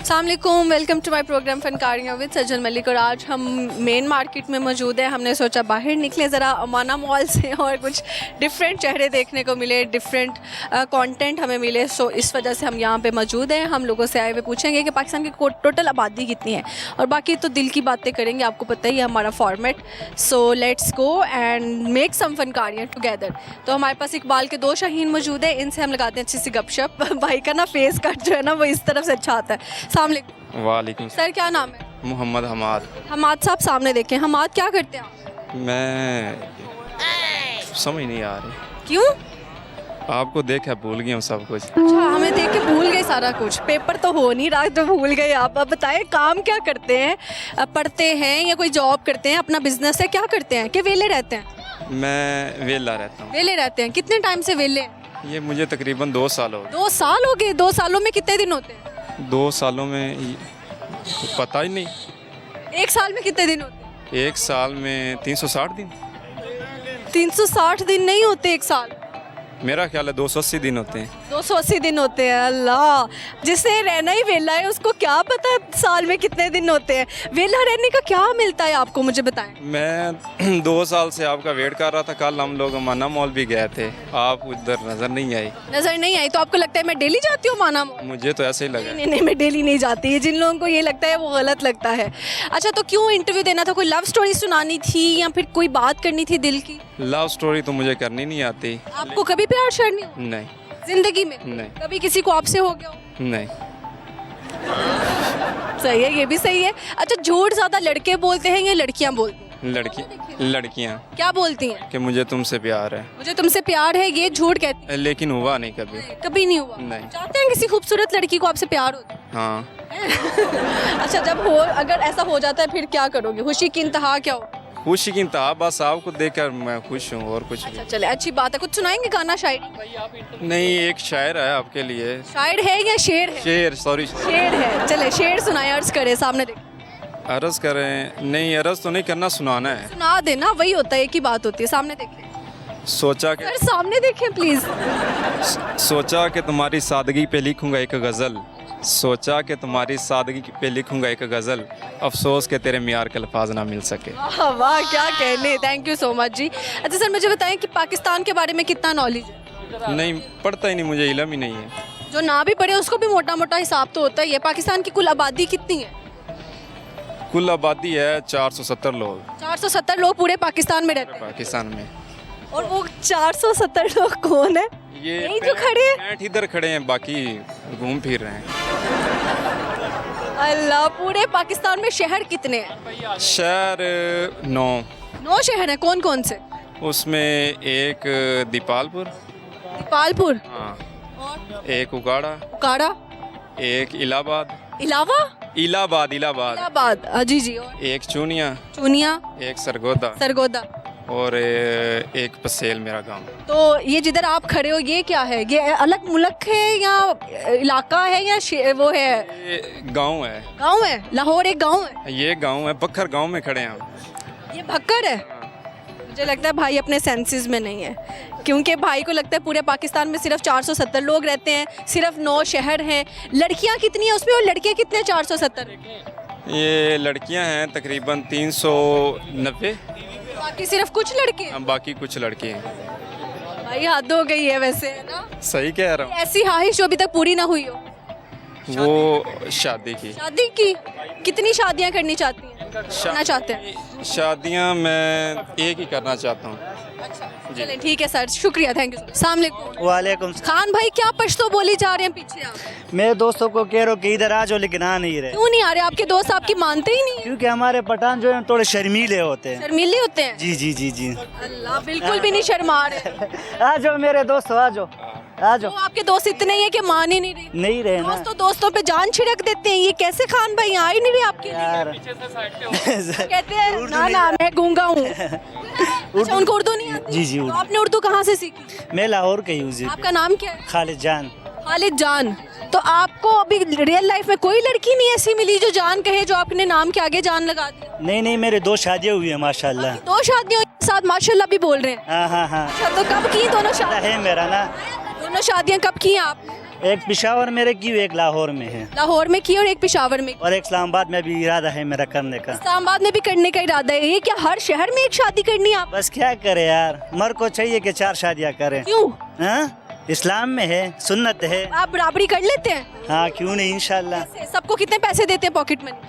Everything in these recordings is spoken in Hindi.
अस्सलाम वालेकुम, वेलकम टू माय प्रोग्राम फनकारियाँ विद सज्जन मलिक। और आज हम मेन मार्केट में मौजूद हैं। हमने सोचा बाहर निकले ज़रा अमाना मॉल से और कुछ डिफरेंट चेहरे देखने को मिले, डिफरेंट कंटेंट हमें मिले। सो इस वजह से हम यहाँ पे मौजूद हैं। हम लोगों से आए हुए पूछेंगे कि पाकिस्तान की टोटल आबादी कितनी है और बाकी तो दिल की बातें करेंगे। आपको पता ही है हमारा format. So let's go and make some फनकारियाँ टुगेदर। तो हमारे पास इकबाल के दो शाहीन मौजूद है, इनसे हम लगाते हैं अच्छी सी गपशप। भाई का ना फेस कट जो है ना वो इस तरफ से अच्छा आता है। अस्सलाम वालेकुम सर, क्या नाम है? मोहम्मद हमाद। हमाद साहब सामने देखें। हमाद क्या करते हैं आप? मैं समझ नहीं आ रही, क्यों? आपको देखा भूल गया हूँ सब कुछ। अच्छा, हमें देख के भूल गए सारा कुछ। पेपर तो हो नहीं रहा तो भूल गए आप। अब बताएं काम क्या करते हैं? पढ़ते हैं या कोई जॉब करते हैं? अपना बिजनेस है? क्या करते हैं कि वेले रहते हैं? मैं वेला रहता हूँ। वेले रहते हैं। कितने टाइम से वेले हैं? ये मुझे तकरीबन 2 साल हो गए। 2 साल हो गए। 2 सालों में कितने दिन होते हैं? 2 सालों में पता ही नहीं। 1 साल में कितने दिन होते हैं? 1 साल में 360 दिन। 360 दिन नहीं होते 1 साल। मेरा ख्याल है 280 दिन होते हैं। 280 दिन होते हैं। अल्लाह, जिसे रहना ही वेला है उसको क्या पता साल में कितने दिन होते हैं। वेला रहने का क्या मिलता है आपको, मुझे बताएं। मैं 2 साल से आपका वेट कर रहा था। कल हम लोग माना मॉल भी गए थे, आप उधर नज़र नहीं आई। नजर नहीं आई तो आपको लगता है मैं डेली जाती हूँ माना मॉल? मुझे तो ऐसे ही लगा। नहीं नहीं, मैं डेली नहीं जाती। जिन लोगों को ये लगता है वो गलत लगता है। अच्छा, तो क्यों इंटरव्यू देना था? कोई लव स्टोरी सुनानी थी या फिर कोई बात करनी थी दिल की? लव स्टोरी तो मुझे करनी नहीं आती। आपको कभी प्यार श्यार नहीं हुआ नहीं जिंदगी में? नहीं कभी किसी को आपसे हो गया हो? नहीं। सही है, ये भी सही है। अच्छा, झूठ ज्यादा लड़के बोलते हैं या लड़कियां बोलती हैं? लड़कियाँ क्या बोलती हैं? कि मुझे तुमसे प्यार है, मुझे तुमसे प्यार है, ये झूठ कहती हैं? लेकिन हुआ नहीं कभी। कभी नहीं हुआ? नहीं। चाहते हैं किसी खूबसूरत लड़की को आपसे प्यार हो? हाँ। अच्छा, जब हो अगर ऐसा हो जाता है फिर क्या करोगे? खुशी की इंतहा क्या हो? खुशी की इंतहा बस आपको देखकर मैं खुश हूँ और कुछ भी चले, अच्छी बात है। कुछ सुनाएंगे गाना शायरी? नहीं। एक शायर है आपके लिए। शायर है या शेर है? शेर, सॉरी। शेर है। चले शेर सुनाए, अर्ज करे सामने देख। अर्ज करें? नहीं, अर्ज तो नहीं करना, सुनाना है। सुना देना, वही होता है, एक ही बात होती है। सामने देखें सोचा सर, सामने देखें प्लीज। कि तुम्हारी सादगी पे लिखूंगा एक गज़ल। सोचा कि तुम्हारी सादगी पे लिखूंगा एक गज़ल, अफसोस के तेरे मियार के अल्फाज ना मिल सके। वाह वाह, क्या कहने। थैंक यू सो मच जी। अच्छा सर, मुझे बताएं कि पाकिस्तान के बारे में कितना नॉलेज है? नहीं, पढ़ता ही नहीं, मुझे इल्म ही नहीं है। जो ना भी पढ़े उसको भी मोटा मोटा हिसाब तो होता ही है। पाकिस्तान की कुल आबादी कितनी है? कुल आबादी है 470 लोग 470 लोग पूरे पाकिस्तान में रहते हैं। पाकिस्तान में। और वो 470 लोग कौन है? ये यही जो खड़े हैं? 65 इधर खड़े हैं, बाकी घूम फिर रहे हैं। अल्लाह, पूरे पाकिस्तान में शहर कितने हैं? शहर 9 शहर हैं। कौन कौन से? उसमें एक दीपालपुर, नेपालपुर, हाँ, और एक उकाड़ा, उकाड़ा, एक इलाहाबाद, इलाहाबाद, इलाहाबाद, जी जी, और एक चूनिया, चूनिया, एक सरगोदा सरगोदा, और एक पसेल मेरा गांव। तो ये जिधर आप खड़े हो ये क्या है? ये अलग मुल्क है या इलाका है या वो है? ये गांव है। गांव है? लाहौर एक गांव है? ये गांव है, बखर गांव में खड़े हैं हम। ये भक्कड़ है? मुझे लगता है भाई अपने सेंसेस में नहीं है, क्योंकि भाई को लगता है पूरे पाकिस्तान में सिर्फ 470 लोग रहते हैं, सिर्फ 9 शहर हैं। लड़कियां कितनी हैं उसमें और लड़के कितने? 470। ये लड़कियां हैं तकरीबन 390, बाकी सिर्फ कुछ लड़के हैं? बाकी कुछ लड़के हैं। भाई हद हो गई है वैसे, है ना? सही कह रहा हूँ। ऐसी ख्वाहिश जो अभी तक पूरी ना हुई हो? वो शादी की। शादी की? कितनी शादियां करनी चाहती हैं, करना चाहते हैं? शादियां मैं एक ही करना चाहता हूँ। अच्छा, चलें ठीक है सर, शुक्रिया, थैंक यू। अस्सलाम वालेकुम। वालेकुम। खान भाई, क्या पश्तो बोली जा रहे हैं पीछे आप? मेरे दोस्तों को कह रहे हो कि इधर आ जाओ, लेकिन आ नहीं रहे। क्यों नहीं आ रहे? आपके दोस्त आपकी मानते ही नहीं है? क्योंकि हमारे पठान जो है थोड़े शर्मीले होते हैं। शर्मीले होते हैं? जी जी जी जी। अल्लाह, बिल्कुल भी नहीं शर्मा रहे। आ जाओ मेरे दोस्त, आ जाओ आ तो जाओ। आपके दोस्त इतने ही है कि मान ही नहीं रहे? नहीं रहे ना दोस्त तो दोस्तों पे जान छिड़क देते हैं। ये कैसे खान भाई आ ही नहीं रहे आपके लिए? यार। कहते हैं ना ना मैं गूंगा हूँ। अच्छा, उनको उर्दू नहीं आती? जी जी, तो उर्दू। आपने उर्दू कहाँ से सीखी? मैं लाहौर का यूज आपका नाम क्या है? खालिद जान। खालिद जान। तो आपको अभी रियल लाइफ में कोई लड़की नहीं ऐसी मिली जो जान कहे, जो आपने नाम के आगे जान लगा दी? नहीं नहीं, मेरे 2 शादियाँ हुई हैं माशाल्लाह। 2 शादियों के साथ माशाल्लाह भी बोल रहे हैं? हाँ हाँ हाँ। अच्छा, तो कब की दोनों शादियाँ? है मेरा ना। दोनों शादियाँ कब की हैं आपने? एक पेशावर मेरे की एक लाहौर में है लाहौर में की और एक पेशावर में की। और एक इस्लामाबाद में भी इरादा है मेरा करने का। इस्लामाबाद में भी करने का इरादा है। ये क्या हर शहर में एक शादी करनी है आप? बस क्या करे यार, मर को चाहिए कि 4 शादियां करें। क्यों? हाँ, इस्लाम में है, सुन्नत है। आप बराबरी कर लेते हैं? हाँ क्यों नहीं, इंशाल्लाह। सबको कितने पैसे देते हैं पॉकेट मनी?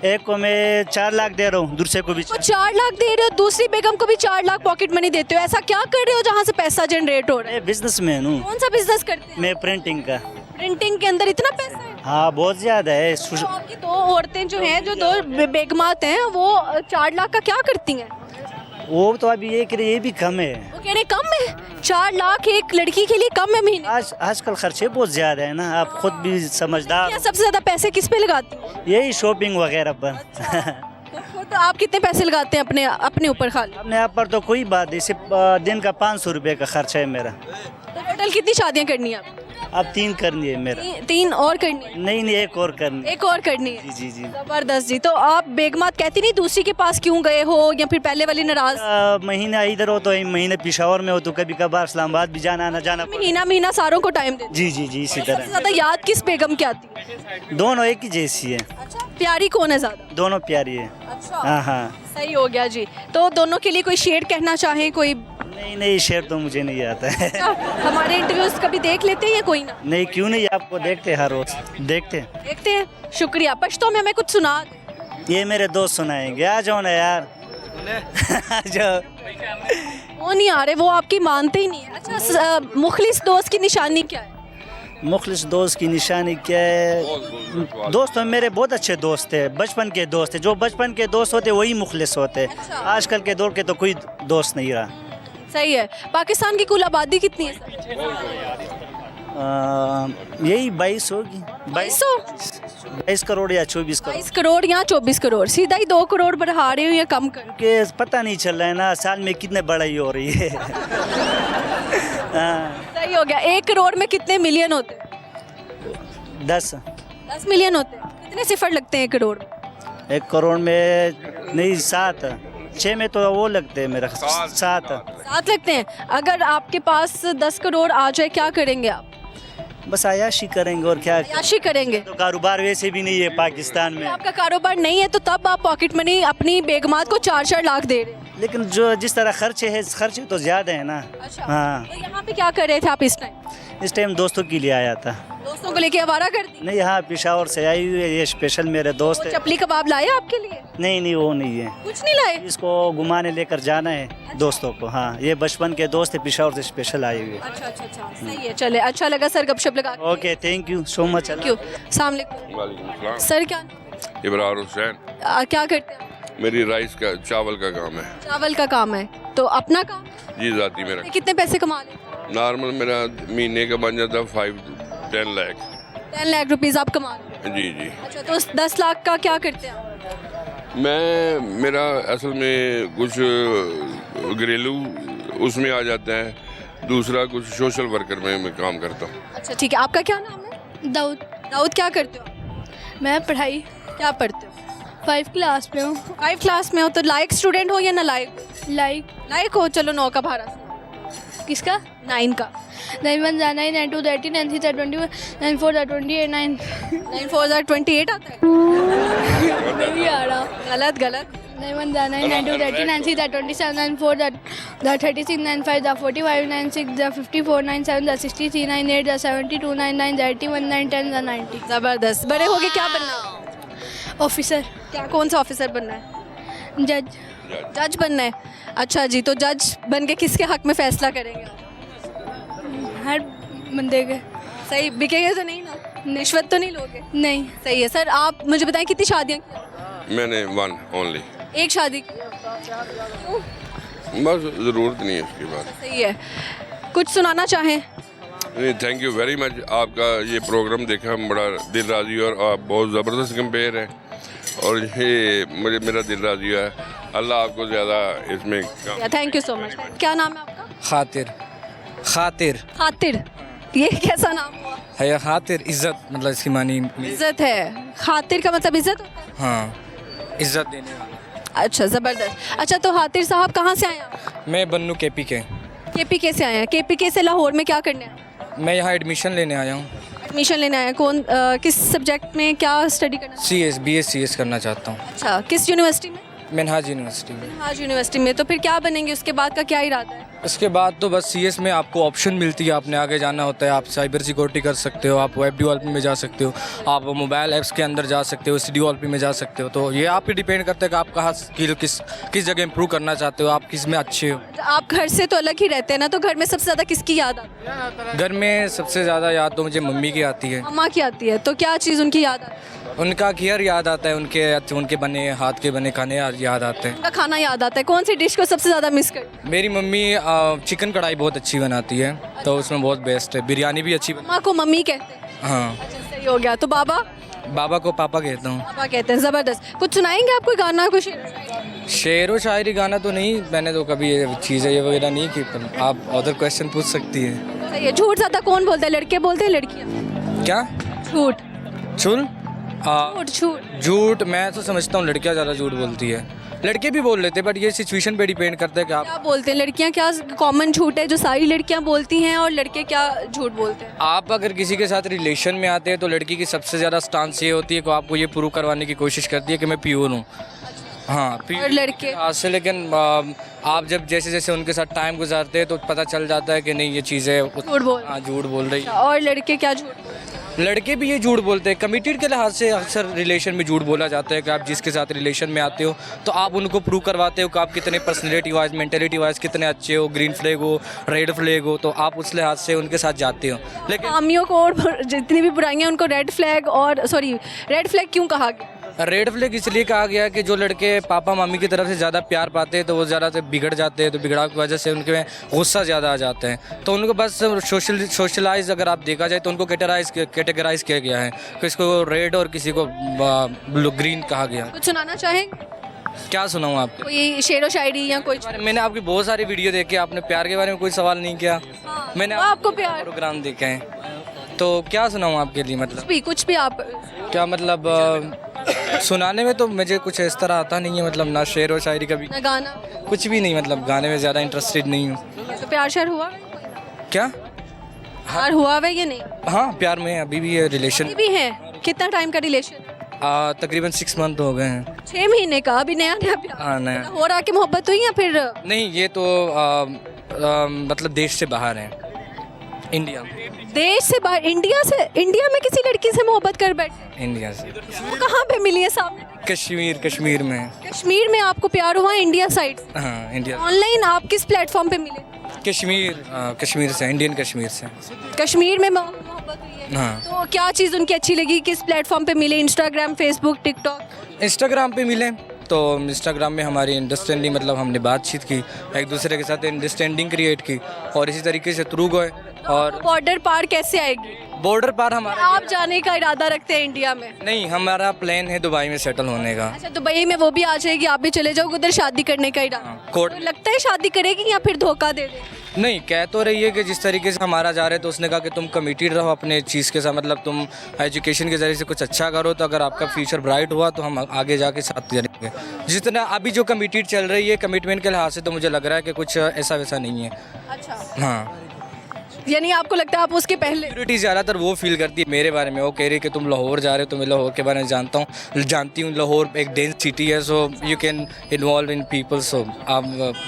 एक को मैं 4 लाख दे रहा हूँ, दूसरे को भी वो 4 लाख दे रहे हो, दूसरी बेगम को भी 4 लाख पॉकेट मनी देते हो। ऐसा क्या कर रहे हो जहाँ से पैसा जनरेट हो रहा है? मैं बिजनेसमैन हूँ। कौन सा बिजनेस करते हैं? मैं प्रिंटिंग का। प्रिंटिंग के अंदर इतना पैसा है? हाँ बहुत ज्यादा है। तो आपकी 2 औरतें जो हैं, जो 2 बेगमात हैं, वो 4 लाख का क्या करती हैं? वो तो अभी ये भी कम है। वो कह रहे कम है। 4 लाख एक लड़की के लिए कम है महीने? आजकल खर्चे बहुत ज्यादा है ना, आप खुद भी समझदार। क्या सबसे ज्यादा पैसे किस पे लगाती हैं? यही शॉपिंग वगैरह पर। तो आप कितने पैसे लगाते हैं अपने ऊपर खाली? अपने आप पर तो कोई बात नहीं, सिर्फ दिन का 500 रुपये का खर्चा है मेरा। तो टोटल कितनी शादियां करनी है आपको? अब 3 करनी है मेरा। 3 और करनी है? नहीं एक और करनी। एक और करनी है। जी जी। जबरदस्त जी। तो आप बेगमात कहती नहीं दूसरी के पास क्यों गए हो, या फिर पहले वाली नाराज? महीना इधर हो तो महीने पेशावर में हो तो कभी कभार इस्लामाबाद भी जाना आना जाना पड़ता। महीना सारों को टाइम देते? जी इसी सबसे तरह। ज्यादा याद किस बेगम की आती है? दोनों एक ही जैसी है। अच्छा, प्यारी कौन है ज्यादा? दोनों प्यारी है। अच्छा हाँ। सही हो गया जी। तो दोनों के लिए कोई शेर कहना चाहें कोई? नहीं शेर तो मुझे नहीं आता है। अच्छा, हमारे इंटरव्यूज कभी देख लेते हैं या कोई ना? नहीं क्यों नहीं, आपको देखते हर रोज देखते हैं। शुक्रिया। पश्तो में हमें कुछ सुना दे। ये मेरे दोस्त सुनाएंगे, आ जाओ ना यार। आ जाओ। वो नहीं आ रहे, वो आपकी मानते ही नहीं है। अच्छा, मुखलिस दोस्त की निशानी क्या है? मुखलिस दोस्त की निशानी क्या है? दोस्त मेरे बहुत अच्छे दोस्त थे, बचपन के दोस्त थे। जो बचपन के दोस्त होते वही मुखलिस होते। अच्छा। आजकल के दौर के तो कोई दोस्त नहीं रहा। सही है। पाकिस्तान की कुल आबादी कितनी है सर? यही 22 होगी। 22 करोड़ या 24 करोड़। 22 करोड़ या 24 करोड़? सीधा ही 2 करोड़ बढ़ा रहे हो या कम कर? के पता नहीं चल रहा है ना, साल में कितने बढ़ाई हो रही है। सही हो गया। 1 करोड़ में कितने मिलियन होते हैं? 10 मिलियन होते हैं। कितने सिफर लगते हैं 1 करोड़ में? 1 करोड़ में नहीं 7, 6 में तो वो लगते हैं मेरा 7 लगते हैं। अगर आपके पास 10 करोड़ आ जाए, क्या करेंगे आप? बस आयाशी करेंगे और क्या। याशी करेंगे। तो कारोबार वैसे भी नहीं है पाकिस्तान में। आपका कारोबार नहीं है तो तब आप पॉकेट मनी अपनी बेगमात को 4-4 लाख दे रहे हैं। लेकिन जो जिस तरह खर्चे है, खर्चे तो ज्यादा है ना। अच्छा। हाँ। तो यहाँ पे क्या कर रहे थे आप इस टाइम? इस टाइम दोस्तों के लिए आया था। दोस्तों को लेके आवारा कर दी? नहीं, यहाँ पेशावर से आई हुई है, ये स्पेशल मेरे दोस्त है। चपली कबाब लाए आपके लिए? नहीं वो नहीं है। कुछ नहीं लाए? इसको घुमाने लेकर जाना है दोस्तों को। हाँ, ये बचपन के दोस्त है, पेशावर से स्पेशल आए हुए। अच्छा सही है। चले, अच्छा लगा सर गपशप लगा। Okay, thank you so much. Thank you. अस्सलाम वालेकुम। सर क्या इब्रार हुसैन। क्या करते हैं? मेरी राइस का चावल का काम है। चावल का काम है। तो अपना काम? जी जाती मेरा। कितने पैसे कमा लेते? नॉर्मल मेरा महीने का बन जाता 5-10 लाख। 10 लाख रुपीस आप कमा लेते? जी। अच्छा, तो 10 लाख का क्या करते हैं? मेरा असल में कुछ घरेलू उसमें आ जाता है, दूसरा कुछ सोशल वर्कर में मैं काम करता हूँ। अच्छा ठीक है। आपका क्या नाम है? दाऊद। क्या करते हो? मैं पढ़ाई क्या पढ़ते हो? 5 क्लास में हूँ। 5 क्लास में हो। तो लाइक स्टूडेंट हो या ना लाइक? लाइक हो। चलो 9 का भाड़ा। किसका? 9 का। 9 1 9 9 2 30 9 3 21 9 4 28 9 9 4 28 आता है? नहीं आ रहा। गलत। 9 1 9 9 2 30 9 3 27 9 4 36 9 5 45 9 6 54 9 7 63 9 8 72 9 9 31 9 10 90। जबरदस्त। बड़े होके क्या बनना है? ऑफिसर। क्या, कौन सा ऑफिसर बनना है? जज बनना है। अच्छा जी। तो जज बन के किसके हक में फैसला करेंगे? हर बंदे के। सही। बिकेंगे तो नहीं ना? रिश्वत तो नहीं लोगे? नहीं। सही है। सर आप मुझे बताएं कितनी शादियाँ की? मैंने 1 ओनली। एक शादी की? बस ज़रूरत नहीं है उसके बाद। सही है। कुछ सुनाना चाहें? नहीं, थैंक यू वेरी मच। आपका ये प्रोग्राम देखा, बड़ा दिल राजी और आप बहुत ज़बरदस्त कंपेयर है और ये मेरा दिल राजी है। अल्लाह आपको ज़्यादा इसमें। Thank you so much. क्या नाम है आपका? खातिर। ये कैसा नाम हुआ? है खातिर इज्जत, मतलब इसकी मानी इज्जत है। खातिर का मतलब इज्जत होता है? हाँ, इज्जत देने वाला। अच्छा ज़बरदस्त। अच्छा, तो खातिर साहब कहाँ से आए आप? मैं बन्नू KPK से आए हैं। KPK से लाहौर में क्या करने आए? मैं यहाँ एडमिशन लेने आया हूँ। एडमिशन लेने आए हैं कौन किस सब्जेक्ट में क्या स्टडी करना? CS BS CS करना चाहता हूँ। अच्छा, किस यूनिवर्सिटी में? मिनहाज यूनिवर्सिटी में। आज यूनिवर्सिटी में। तो फिर क्या बनेंगे, उसके बाद का क्या इरादा है? उसके बाद तो बस CS में आपको ऑप्शन मिलती है, आपने आगे जाना होता है। आप साइबर सिक्योरिटी कर सकते हो, आप वेब डेवलपमेंट में जा सकते हो, आप मोबाइल ऐप्स के अंदर जा सकते हो, CD में जा सकते हो। तो ये आप पे डिपेंड करता है कि आप कहाँ स्किल किस जगह इंप्रूव करना चाहते हो, आप किस में अच्छे हो। आप घर से तो अलग ही रहते हैं ना, तो घर में सबसे ज़्यादा किसकी याद आती है? घर में सबसे ज़्यादा याद तो मुझे मम्मी की आती है। मम्मा की आती है। तो क्या चीज़ उनकी याद आती है? उनका केयर याद आता है, उनके बने हाथ के बने खाने याद आते हैं। उनका खाना याद आता है। कौन सी डिश को सबसे ज़्यादा मिस करते हैं? मेरी मम्मी चिकन कढ़ाई बहुत अच्छी बनाती है, तो उसमें बहुत बेस्ट है। बिरयानी भी अच्छी मम्मा को मम्मी कहते हैं। हाँ। अच्छा, सही हो गया। तो बाबा? बाबा को पापा कहता हूँ। पापा कहते हैं। ज़बरदस्त। कुछ सुनाएंगे आप, कोई गाना, कुछ? शेर व शायरी गाना तो नहीं, मैंने तो कभी ये चीज़ें ये वगैरह नहीं की, पर आप अदर क्वेश्चन पूछ सकती हैं। सही है। झूठ ज़्यादा कौन बोलता है, लड़के बोलते हैं लड़कियाँ? क्या? झूठ। झूठ झूठ झूठ मैं तो समझता हूँ लड़कियाँ ज़्यादा झूठ बोलती है। लड़के भी बोल लेते हैं, बट ये सिचुएशन पे डिपेंड करता है कि आप क्या बोलते हैं लड़कियाँ? क्या कॉमन झूठ है जो सारी लड़कियाँ बोलती हैं, और लड़के क्या झूठ बोलते हैं? आप अगर किसी के साथ रिलेशन में आते हैं तो लड़की की सबसे ज़्यादा स्टांस ये होती है कि आपको ये प्रूव करवाने की कोशिश करती है कि मैं प्योर हूँ। हाँ, और लड़के? आज से, लेकिन आप जब जैसे जैसे उनके साथ टाइम गुजारते हैं तो पता चल जाता है कि नहीं ये चीज़ें झूठ बोल रही है। और लड़के क्या झूठ? लड़के भी ये झूठ बोलते हैं। कमिटेड के लिहाज से अक्सर रिलेशन में झूठ बोला जाता है कि आप जिसके साथ रिलेशन में आते हो तो आप उनको प्रूव करवाते हो कि आप कितने पर्सनैलिटी वाइज, मेंटेलिटी वाइज कितने अच्छे हो, ग्रीन फ्लैग हो, रेड फ्लैग हो, तो आप उस लिहाज से उनके साथ जाते हो। लेकिन आमियों को और जितनी भी बुराइयां उनको रेड फ्लैग क्यों कहा गया? रेड फ्लैग इसलिए कहा गया कि जो लड़के पापा मम्मी की तरफ से ज़्यादा प्यार पाते हैं तो वो ज़्यादा से बिगड़ जाते हैं, तो बिगड़ाव की वजह से उनके में गुस्सा ज़्यादा आ जाता है। तो उनको बस सोशलाइज अगर आप देखा जाए तो उनको कैटेगराइज किया गया है, किसी को रेड और किसी को ब्लू ग्रीन कहा गया। कुछ सुनाना चाहेंगे? क्या सुनाऊँ आपको? कोई शेरो शायरी या कोई? मैंने आपकी बहुत सारी वीडियो देखी, आपने प्यार के बारे में कोई सवाल नहीं किया। मैंने आपको प्यार प्रोग्राम देखे हैं, तो क्या सुनाऊँ आपके लिए? मतलब कुछ भी आप क्या मतलब सुनाने में तो मुझे कुछ इस तरह आता नहीं है, मतलब ना शेर व शायरी कभी, ना गाना, कुछ भी नहीं। मतलब गाने में ज़्यादा इंटरेस्टेड नहीं हूँ। तो प्यार शेर हुआ? क्या प्यार हुआ है या नहीं? हाँ, प्यार में अभी भी है, रिलेशन भी है। कितना टाइम का रिलेशन? तकरीबन 6 मंथ हो गए हैं। 6 महीने का? अभी नया प्यार? हाँ, नया। हो रहा कि मोहब्बत हुई या फिर? नहीं, ये तो मतलब देश से बाहर है, इंडिया। देश से बाहर? इंडिया में किसी लड़की से मोहब्बत कर बैठे? इंडिया से। वो कहाँ पे मिली है? सामने? कश्मीर में। कश्मीर में आपको प्यार हुआ इंडिया साइड से? हाँ, इंडिया। ऑनलाइन आप किस प्लेटफॉर्म पे मिले? कश्मीर से, इंडियन कश्मीर से। कश्मीर में मोहब्बत हुई है? हाँ। तो क्या चीज़ उनकी अच्छी लगी? किस प्लेटफॉर्म पे मिले? Instagram, Facebook, TikTok? इंस्टाग्राम पे मिले, तो इंस्टाग्राम में हमारी अंडरस्टैंडिंग, मतलब हमने बातचीत की, एक दूसरे के साथ अंडरस्टैंडिंग क्रिएट की, और इसी तरीके से थ्रू गए। और बॉर्डर पार कैसे आएगी? बॉर्डर पार हमारा आप जाने का इरादा रखते हैं इंडिया में? नहीं, हमारा प्लान है दुबई में सेटल होने का। अच्छा, दुबई में वो भी आ जाएगी, आप भी चले जाओगे उधर, शादी करने का इरादा? कोर्ट तो लगता है शादी करेगी या फिर धोखा दे देगी? नहीं, कह तो रही है कि जिस तरीके से हमारा जा रहे, तो उसने कहा कि तुम कमिटेड रहो अपने चीज़ के साथ, मतलब तुम एजुकेशन के ज़रिए से कुछ अच्छा करो, तो अगर आपका फ्यूचर ब्राइट हुआ तो हम आगे जाके साथ करेंगे। जितना अभी जो कमिटेड चल रही है कमिटमेंट के लिहाज से, तो मुझे लग रहा है कि कुछ ऐसा वैसा नहीं है। अच्छा, हाँ, यानी आपको लगता है आप उसके पहले? सिक्योरिटी ज़्यादातर वो फील करती है मेरे बारे में। वो कह रही है कि तुम लाहौर जा रहे हो, तो मैं लाहौर के बारे में जानती हूँ। लाहौर एक डेंस सिटी है, so you can involve in people, so आप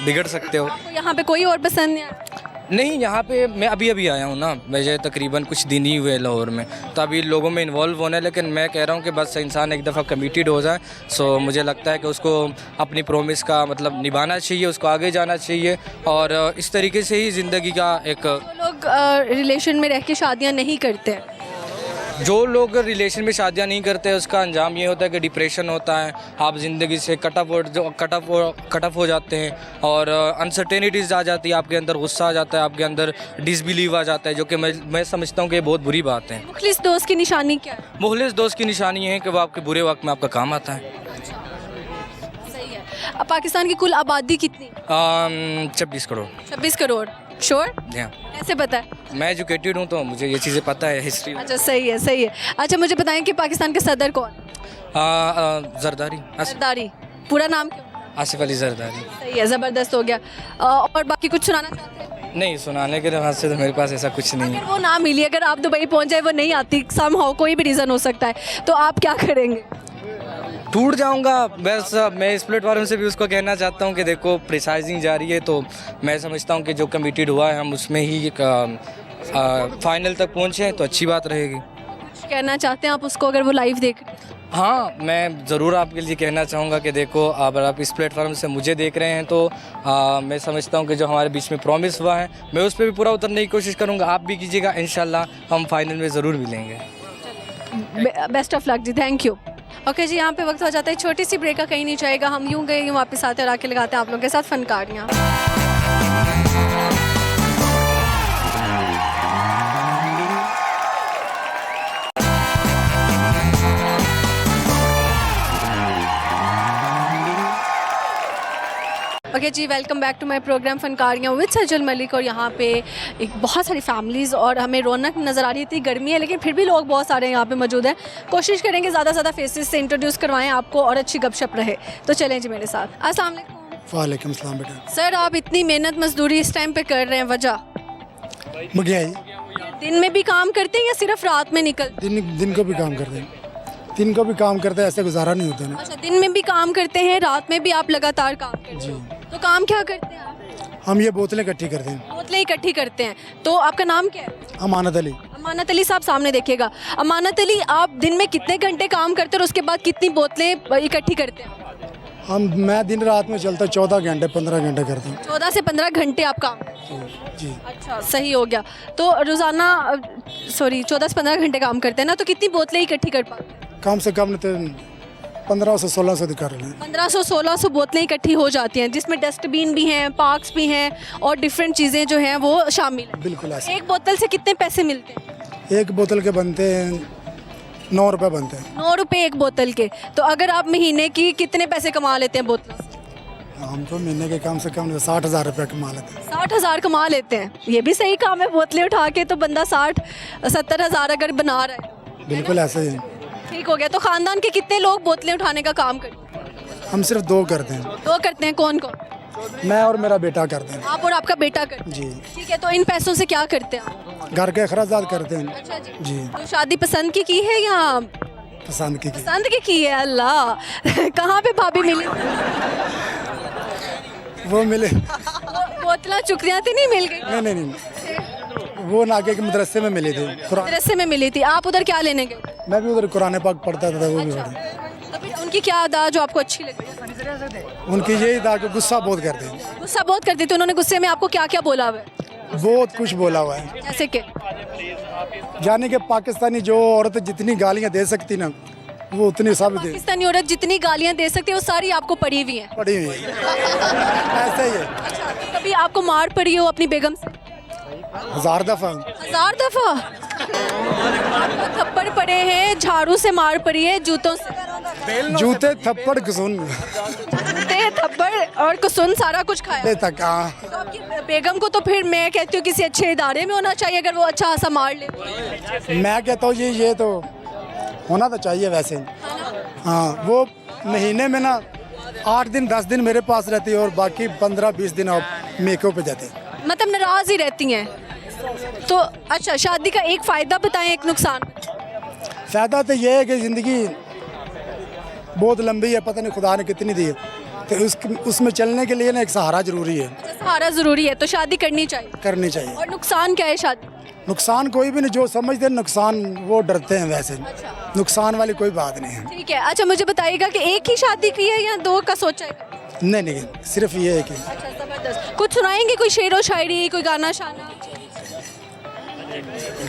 बिगड़ सकते हो। आपको यहाँ पे कोई और पसंद नहीं आया? नहीं, यहाँ पे मैं अभी आया हूँ ना, मुझे तकरीबन कुछ दिन ही हुए लाहौर में, तो अभी लोगों में इन्वॉल्व होना है। लेकिन मैं कह रहा हूँ कि बस इंसान एक दफ़ा कमिटेड हो जाए, सो मुझे लगता है कि उसको अपनी प्रॉमिस का मतलब निभाना चाहिए, उसको आगे जाना चाहिए, और इस तरीके से ही ज़िंदगी का एक। लोग रिलेशन में रह के शादियाँ नहीं करते हैं? जो लोग रिलेशन में शादियाँ नहीं करते उसका अंजाम ये होता है कि डिप्रेशन होता है, आप ज़िंदगी से कट ऑफ हो जाते हैं, और अनसर्टेनिटीज़ आ जाती है आपके अंदर, गुस्सा आ जाता है आपके अंदर, डिसबिलीव आ जाता है, जो कि मैं समझता हूँ कि बहुत बुरी बात है। मुखलिस दोस्त की निशानी क्या है? मुखलिस दोस्त की निशानी है कि वो आपके बुरे वक्त में आपका काम आता है। सही है। अब पाकिस्तान की कुल आबादी कितनी? 26 करोड़। 26 करोड़? श्योर? हाँ, कैसे पता है? मैं एजुकेटेड हूँ तो मुझे ये चीज़ें पता है, हिस्ट्री। अच्छा, सही है, सही है। अच्छा, मुझे बताएं कि पाकिस्तान के सदर कौन? जरदारी। जरदारी। पूरा नाम क्या? आसिफ अली जरदारी। सही है, ज़बरदस्त हो गया। और बाकी कुछ सुनाना चाहते हैं? नहीं, सुनाने के लिहाज से तो मेरे पास ऐसा कुछ नहीं है। अगर वो ना मिली, अगर आप दुबई पहुंच जाए, वो नहीं आती समहाउ, कोई भी रीज़न हो सकता है, तो आप क्या करेंगे? टूट जाऊंगा बस। मैं इस प्लेटफॉर्म से भी उसको कहना चाहता हूं कि देखो, प्रिसाइजिंग जारी है, तो मैं समझता हूं कि जो कमिटेड हुआ है हम उसमें ही फाइनल तक पहुंचे तो अच्छी बात रहेगी। कुछ कहना चाहते हैं आप उसको, अगर वो लाइव देख रहे हैं? हाँ, मैं ज़रूर आपके लिए कहना चाहूँगा कि देखो, अगर आप इस प्लेटफॉर्म से मुझे देख रहे हैं तो मैं समझता हूँ कि जो हमारे बीच में प्रॉमिस हुआ है मैं उस पर भी पूरा उतरने की कोशिश करूँगा। आप भी कीजिएगा, इंशाल्लाह हम फाइनल में ज़रूर मिलेंगे। बेस्ट ऑफ लक जी, थैंक यू। ओके जी, यहाँ पे वक्त हो जाता है छोटी सी ब्रेक का, कहीं नहीं जाएगा, हम यूँ गए यूँ वापस आते और आके लगाते हैं आप लोगों के साथ फनकारियाँ। ओके जी, welcome back to my program फनकारियाँ विद सजल मलिक। और यहाँ पे एक बहुत सारी फैमिलीज़ और हमें रौनक नज़र आ रही थी। गर्मी है लेकिन फिर भी लोग बहुत सारे यहाँ पे मौजूद हैं। कोशिश करेंगे ज़्यादा से ज़्यादा फेसेस से इंट्रोड्यूस करवाएं आपको और अच्छी गपशप रहे। तो चलें जी मेरे साथ। अस्सलाम वालेकुम। वालेकुम सलाम बेटा। सर, आप इतनी मेहनत मजदूरी इस टाइम पे कर रहे हैं, वजह? महंगाई। दिन में भी काम करते हैं या सिर्फ रात में निकल? दिन को भी काम करते हैं, दिन को भी काम करते हैं, ऐसे गुजारा नहीं होता ना। अच्छा, दिन में भी काम करते हैं, रात में भी आप लगातार काम करते हैं? तो काम क्या करते हैं आप? हम ये बोतलें इकट्ठी करते हैं। बोतलें इकट्ठी करते हैं। तो आपका नाम क्या है? अमानत अली। अमानत अली साहब, सामने देखिएगा। अमानत अली, आप दिन में कितने घंटे काम करते हैं और उसके बाद कितनी बोतलें इकट्ठी करते हैं? मैं दिन रात में चलता 14 घंटे 15 घंटे करता हूँ। 14 से 15 घंटे आप काम करते हैं? जी। अच्छा, सही हो गया। तो रोज़ाना 14 से 15 घंटे काम करते हैं ना, तो कितनी बोतलें इकट्ठी कर पाते हैं? कम से कम तो 1500 1600 कर रहे हैं। 1500-1600 बोतलें इकट्ठी हो जाती हैं, जिसमें डस्टबिन भी हैं, पार्क्स भी हैं और डिफरेंट चीज़ें जो हैं वो शामिल हैं। बिल्कुल ऐसे। एक बोतल से कितने पैसे मिलते हैं? एक बोतल के बनते हैं 9 रुपये बनते हैं। 9 रुपये एक बोतल के। तो अगर आप महीने की कितने पैसे कमा लेते हैं बोतलों से? हम तो महीने के कम से कम 60,000 रुपये कमा लेते हैं। 60,000 कमा लेते हैं? ये भी सही काम है, बोतलें उठा के तो बंदा 60-70 हज़ार अगर बना रहा है। बिल्कुल ऐसे ही। ठीक हो गया। तो खानदान के कितने लोग बोतलें उठाने का काम करते हैं? हम सिर्फ 2 करते हैं। 2 करते हैं। कौन कौन? मैं और मेरा बेटा करते हैं। आप और आपका बेटा करते हैं? जी। ठीक है। तो इन पैसों से क्या करते हैं आप? घर के अखराजात करते हैं। अच्छा जी। जी। तो शादी पसंद की है या पसंद की। पसंद की है? अल्लाह कहाँ पे भाभी मिली? वो मिले। बोतला चुकरियाँ थी, नहीं मिल गई? नहीं, वो नाके के मदरसे में मिले थे। मदरसे में मिली थी। आप उधर क्या लेने गए? मैं भी उधर कुरान पाक पढ़ता था, वो भी अच्छा। पढ़ा। तो फिर उनकी क्या अदा जो आपको अच्छी लगी? उनकी यही था कि गुस्सा बहुत करते हैं। गुस्सा बहुत करते थे। उन्होंने गुस्से में आपको क्या क्या बोला हुआ है? बहुत कुछ बोला हुआ है। जैसे कि जाने के पाकिस्तानी जो औरत जितनी गालियां दे सकती ना, वो उतनी सब दे पाकिस्तानी औरत जितनी गालियाँ दे सकती है वो सारी आपको पड़ी हुई हैं। पड़ी हुई है। ऐसा ही है। अच्छा, तो कभी आपको मार पड़ी हो अपनी बेगम से? 1000 दफा। 1000 दफा? थप्पड़ पड़े हैं, झाड़ू से मार पड़ी है, जूतों से? जूते थप्पड़ घुसून जूते थप्पड़ और कुसुन सारा कुछ खाया? तक। हाँ, तो आपकी बेगम को तो फिर मैं कहती हूँ किसी अच्छे इदारे में होना चाहिए, अगर वो अच्छा खासा मार ले। मैं कहता हूँ ये तो होना तो चाहिए वैसे। हाँ, वो महीने में ना 8 दिन 10 दिन मेरे पास रहती है और बाकी 15-20 दिन आप मेको पे जाते हैं। मतलब नाराज ही रहती हैं? तो अच्छा, शादी का एक फ़ायदा बताएं, एक नुकसान। फ़ायदा तो ये है कि ज़िंदगी बहुत लंबी है, पता नहीं खुदा ने कितनी दी है, तो उसमें चलने के लिए ना एक सहारा ज़रूरी है। सहारा ज़रूरी है, तो शादी करनी चाहिए। करनी चाहिए। और नुकसान क्या है शादी? नुकसान कोई भी नहीं, जो समझते हैं नुकसान वो डरते हैं, वैसे नुकसान वाली कोई बात नहीं है। ठीक है। अच्छा, मुझे बताइएगा कि एक ही शादी की है या 2 का सोचा है? नहीं, सिर्फ ये है कि अच्छा, ज़बरदस्त। कुछ सुनाएंगे, कोई शेर व शायरी, कोई गाना शाना?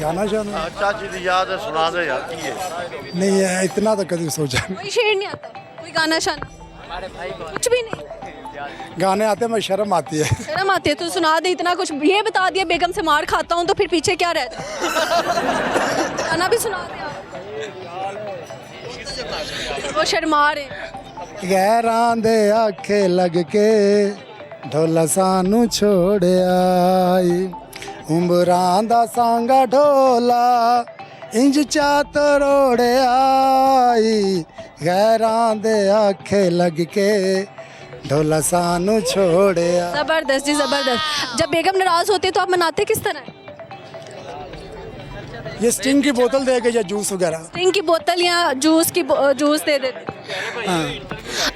गाना शाना चाची दी याद है, सुना दे यार। की है नहीं है, इतना तो कभी सोचा नहीं। कोई शेर नहीं आता? कोई गाना शाना? कुछ भी नहीं? गाने आते हैं, मैं शर्म आती है। शर्म आती है तो सुना दे। इतना कुछ ये बता दिया बेगम से मार खाता हूँ, तो फिर पीछे क्या रहता? गाना भी सुना दे आप। वो शर्मा रहे। गैरां दे आखे लग के ढोला सानू छोड़ आई, उम्बरां दा सांगा ढोला इंज चात रोड़ आई, गैरां दे आखे लग के ढोला सानू छोड़े जबरदस्त जी, जबरदस्त। जब बेगम नाराज होती है तो आप मनाते किस तरह हैं? ये स्टिंग की बोतल दे के या जूस वगैरह। स्टिंग की बोतल या जूस दे देते हैं। हाँ।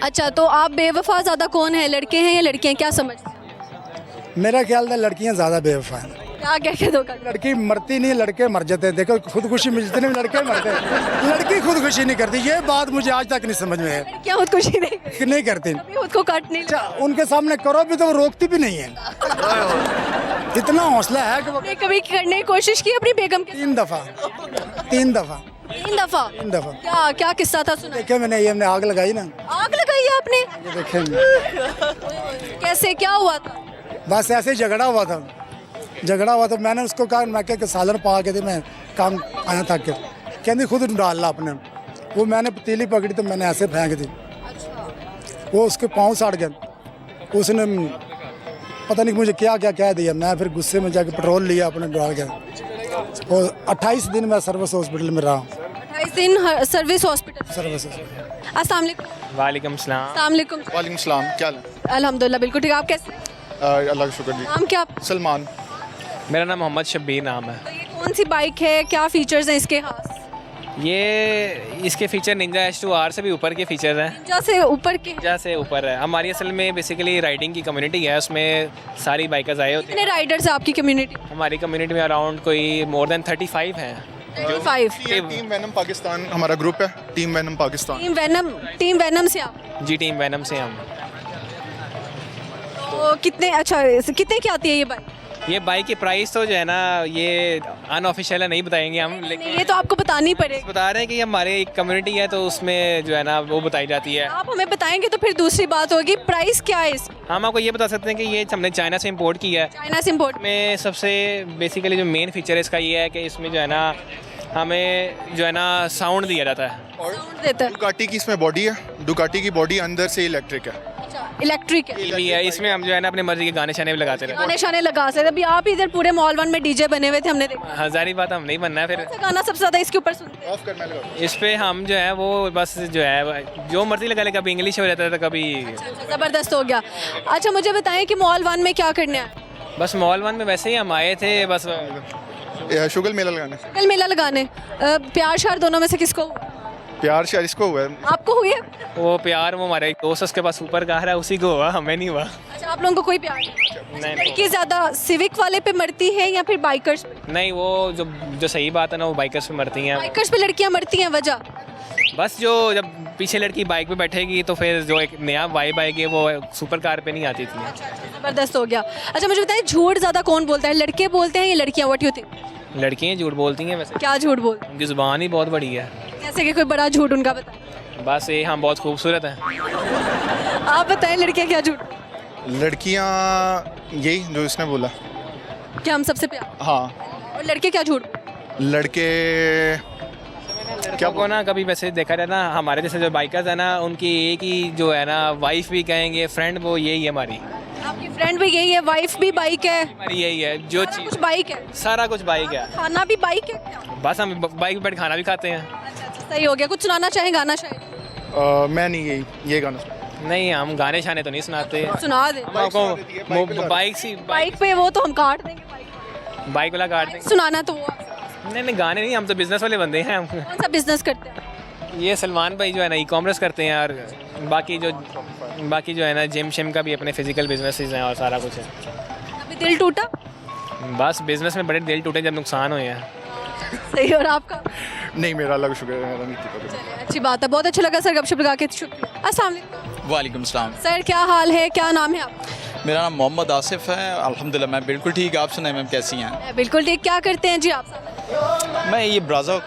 अच्छा, तो आप बेवफा ज़्यादा कौन है, लड़के हैं या लड़कियां, क्या समझते हैं? मेरा ख्याल है लड़कियां ज़्यादा बेवफा हैं। क्या कह के धोखा? लड़की मरती नहीं, लड़के मर जाते हैं। देखो खुदकुशी मिलती नहीं, लड़के मरते हैं। लड़की खुदकुशी नहीं करती, ये बात मुझे आज तक नहीं समझ में है क्या खुदकुशी नहीं करती। कभी खुद को कट नहीं अच्छा, उनके सामने करो भी तो वो रोकती भी नहीं है। इतना हौसला है कि वो आपने कभी करने की कोशिश की अपनी बेगम के? 3 दफ़ा 3 दफा? 3 दफ़ा क्या क्या किस्सा था, सुना? देखे मैंने, ये हमने आग लगाई ना, आग लगाई है आपने? ये देखे कैसे, क्या हुआ था? बस ऐसे ही झगड़ा हुआ था। मैंने उसको कहा, मैं क्या सालन पा के थे, मैं काम आया था के कहती खुद डाल ला अपने। वो मैंने पतीली पकड़ी तो मैंने ऐसे फेंक दी, वो उसके पाँव सड़ गए। उसने पता नहीं मुझे क्या क्या कह दिया। मैं फिर गुस्से में जाके पेट्रोल लिया अपने डाल के, और 28 दिन मैं सर्विस हॉस्पिटल में रहा। 28 दिन सर्विस हॉस्पिटल। सर्विस अस्सलाम वालेकुम। वालेकुम सलाम। अस्सलाम वालेकुम। वालेकुम सलाम, क्या हाल है? अल्हम्दुलिल्लाह बिल्कुल ठीक। आप कैसे? अल्लाह का शुक्र जी। नाम क्या आपका? सलमान। मेरा नाम मोहम्मद शब्बीर नाम है। तो ये कौन सी बाइक है, क्या फीचर्स हैं इसके खास? ये इसके फ़ीचर निंजा H2R से भी ऊपर के फ़ीचर्स हैं। निंजा से ऊपर के? निंजा से ऊपर है। हमारी असल में बेसिकली राइडिंग की कम्युनिटी है, उसमें सारी बाइकर्स आए होते कितने राइडर्स हैं आपकी कम्युनिटी? हैं। हमारी कम्युनिटी में अराउंड कोई मोर देन 35 हैं। 35। टीम वैनम पाकिस्तान हमारा ग्रुप है, team Venom Pakistan. Team Venom से आप? जी, टीम वैनम से हम। तो कितने, अच्छा कितने की आती है ये बाइक? ये बाइक की प्राइस तो जो है ना, ये अनऑफिशियल है, नहीं बताएंगे हम, लेकिन ये तो आपको बतानी पड़ेगी। बता रहे हैं कि हमारे एक कम्युनिटी है तो उसमें जो है ना वो बताई जाती है। आप हमें बताएंगे तो फिर दूसरी बात होगी, प्राइस क्या है इसकी? हम आपको ये बता सकते हैं कि ये हमने चाइना से इंपोर्ट किया है। चाइना से इम्पोर्ट में सबसे बेसिकली जो मेन फीचर है इसका ये है कि इसमें जो है ना हमें जो है ना साउंड दिया जाता है। देता है? डुकाटी की इसमें बॉडी है, डुकाटी की बॉडी अंदर से इलेक्ट्रिक है। इलेक्ट्रिक है? भी है, इसमें हम जो है ना अपने मर्जी के गाने शाने भी लगाते रहते गाने शाने लगा सकते। अभी आप इधर पूरे मॉल 1 में डीजे बने हुए थे, हमने देखा। हैं। हज़ारी बात हम नहीं बनना है। फिर कौन सा गाना सबसे ज़्यादा इसके ऊपर सुनते हैं? ऑफ कर, मैं लगा। इस पे हम जो है वो बस जो है जो मर्जी लगा ले, कभी इंग्लिश हो जाता था, कभी ज़बरदस्त हो गया। अच्छा मुझे बताएं कि मॉल 1 में क्या करने आए? बस मॉल 1 में वैसे ही हम आए थे बस। शुगल मेला लगाने। कल मेला लगाने। प्यार शार दोनों में से किसको हुआ? प्यार शार इसको हुआ है। आपको हुई है? वो प्यार वो हमारे एक दोस्त उसके पास ऊपर कार है, उसी को हुआ, हमें नहीं हुआ। अच्छा, आप लोगों को कोई प्यार नहीं? नहीं लड़की ज़्यादा सिविक वाले पे मरती है या फिर बाइकर्स पे? नहीं, वो जो सही बात है ना, वो बाइकर्स पे मरती हैं। बाइकर्स पे लड़कियां मरती हैं, वजह? बस जो जब पीछे लड़की बाइक पे बैठेगी तो फिर जो एक नया वाइब आएगी वो सुपर कार पे नहीं आती थी। ज़बरदस्त हो गया। अच्छा मुझे बताएं, झूठ ज़्यादा कौन बोलता है, लड़के बोलते हैं या लड़कियां? What you think? लड़कियाँ झूठ बोलती हैं वैसे। क्या झूठ बोलते उनकी ज़ुबान ही बहुत बड़ी है। हैं? जैसे कि कोई बड़ा झूठ उनका बताएं। बस ये हम बहुत खूबसूरत हैं। आप बताएं, लड़कियां क्या झूठ? लड़कियाँ यही जो इसने बोला। क्या हम सबसे प्यार? हाँ। और लड़के क्या झूठ? लड़के क्या को ना कभी वैसे देखा जाए ना, हमारे जैसे जो बाइकर्स है ना, उनकी एक ही जो है ना वाइफ भी कहेंगे, फ्रेंड, वो यही है हमारी। आपकी फ्रेंड भी यही है, वाइफ भी बाइक है, हमारी यही है जो सारा चीज़, कुछ बाइक है, सारा कुछ बाइक है। खाना भी बाइक है क्या? बस हम बाइक पे बैठ खाना भी खाते हैं। अच्छा, सही हो गया। कुछ सुनाना चाहें, गाना चाहें? मैं नहीं, ये गाना नहीं, हम गाने शाने तो नहीं सुनाते। सुना दे। हम आपको बाइक पे वो तो हम काट देंगे, बाइक वाला काट देंगे। सुनाना तो वो। नहीं, गाने नहीं, हम तो बिजनेस वाले बंदे हैं। हम कौन सा बिजनेस करते हैं? ये सलमान भाई जो है ना ई-कॉमर्स करते हैं, और बाकी जो है ना जिम शिम का भी अपने फिजिकल बिजनेसेस हैं और सारा कुछ है। अभी दिल टूटा? बस बिजनेस में बड़े दिल टूटे जब नुकसान हुए हैं। सही। और आपका? नहीं, मेरा अल्लाह का शुक्र है, मेरा नहीं टूटा। अच्छी बात है, बहुत अच्छा लगा सर गपशप लगा के। शुक्रिया। अस्सलाम वालेकुम। वालेकुम सलाम। सर क्या हाल है, क्या नाम है आपका? मेरा नाम मोहम्मद आसिफ है। अल्हम्दुलिल्लाह मैं बिल्कुल ठीक। आप सुनाएं मैम, कैसी हैं? बिल्कुल ठीक। क्या करते हैं जी आप? मैं ये ब्राज़ा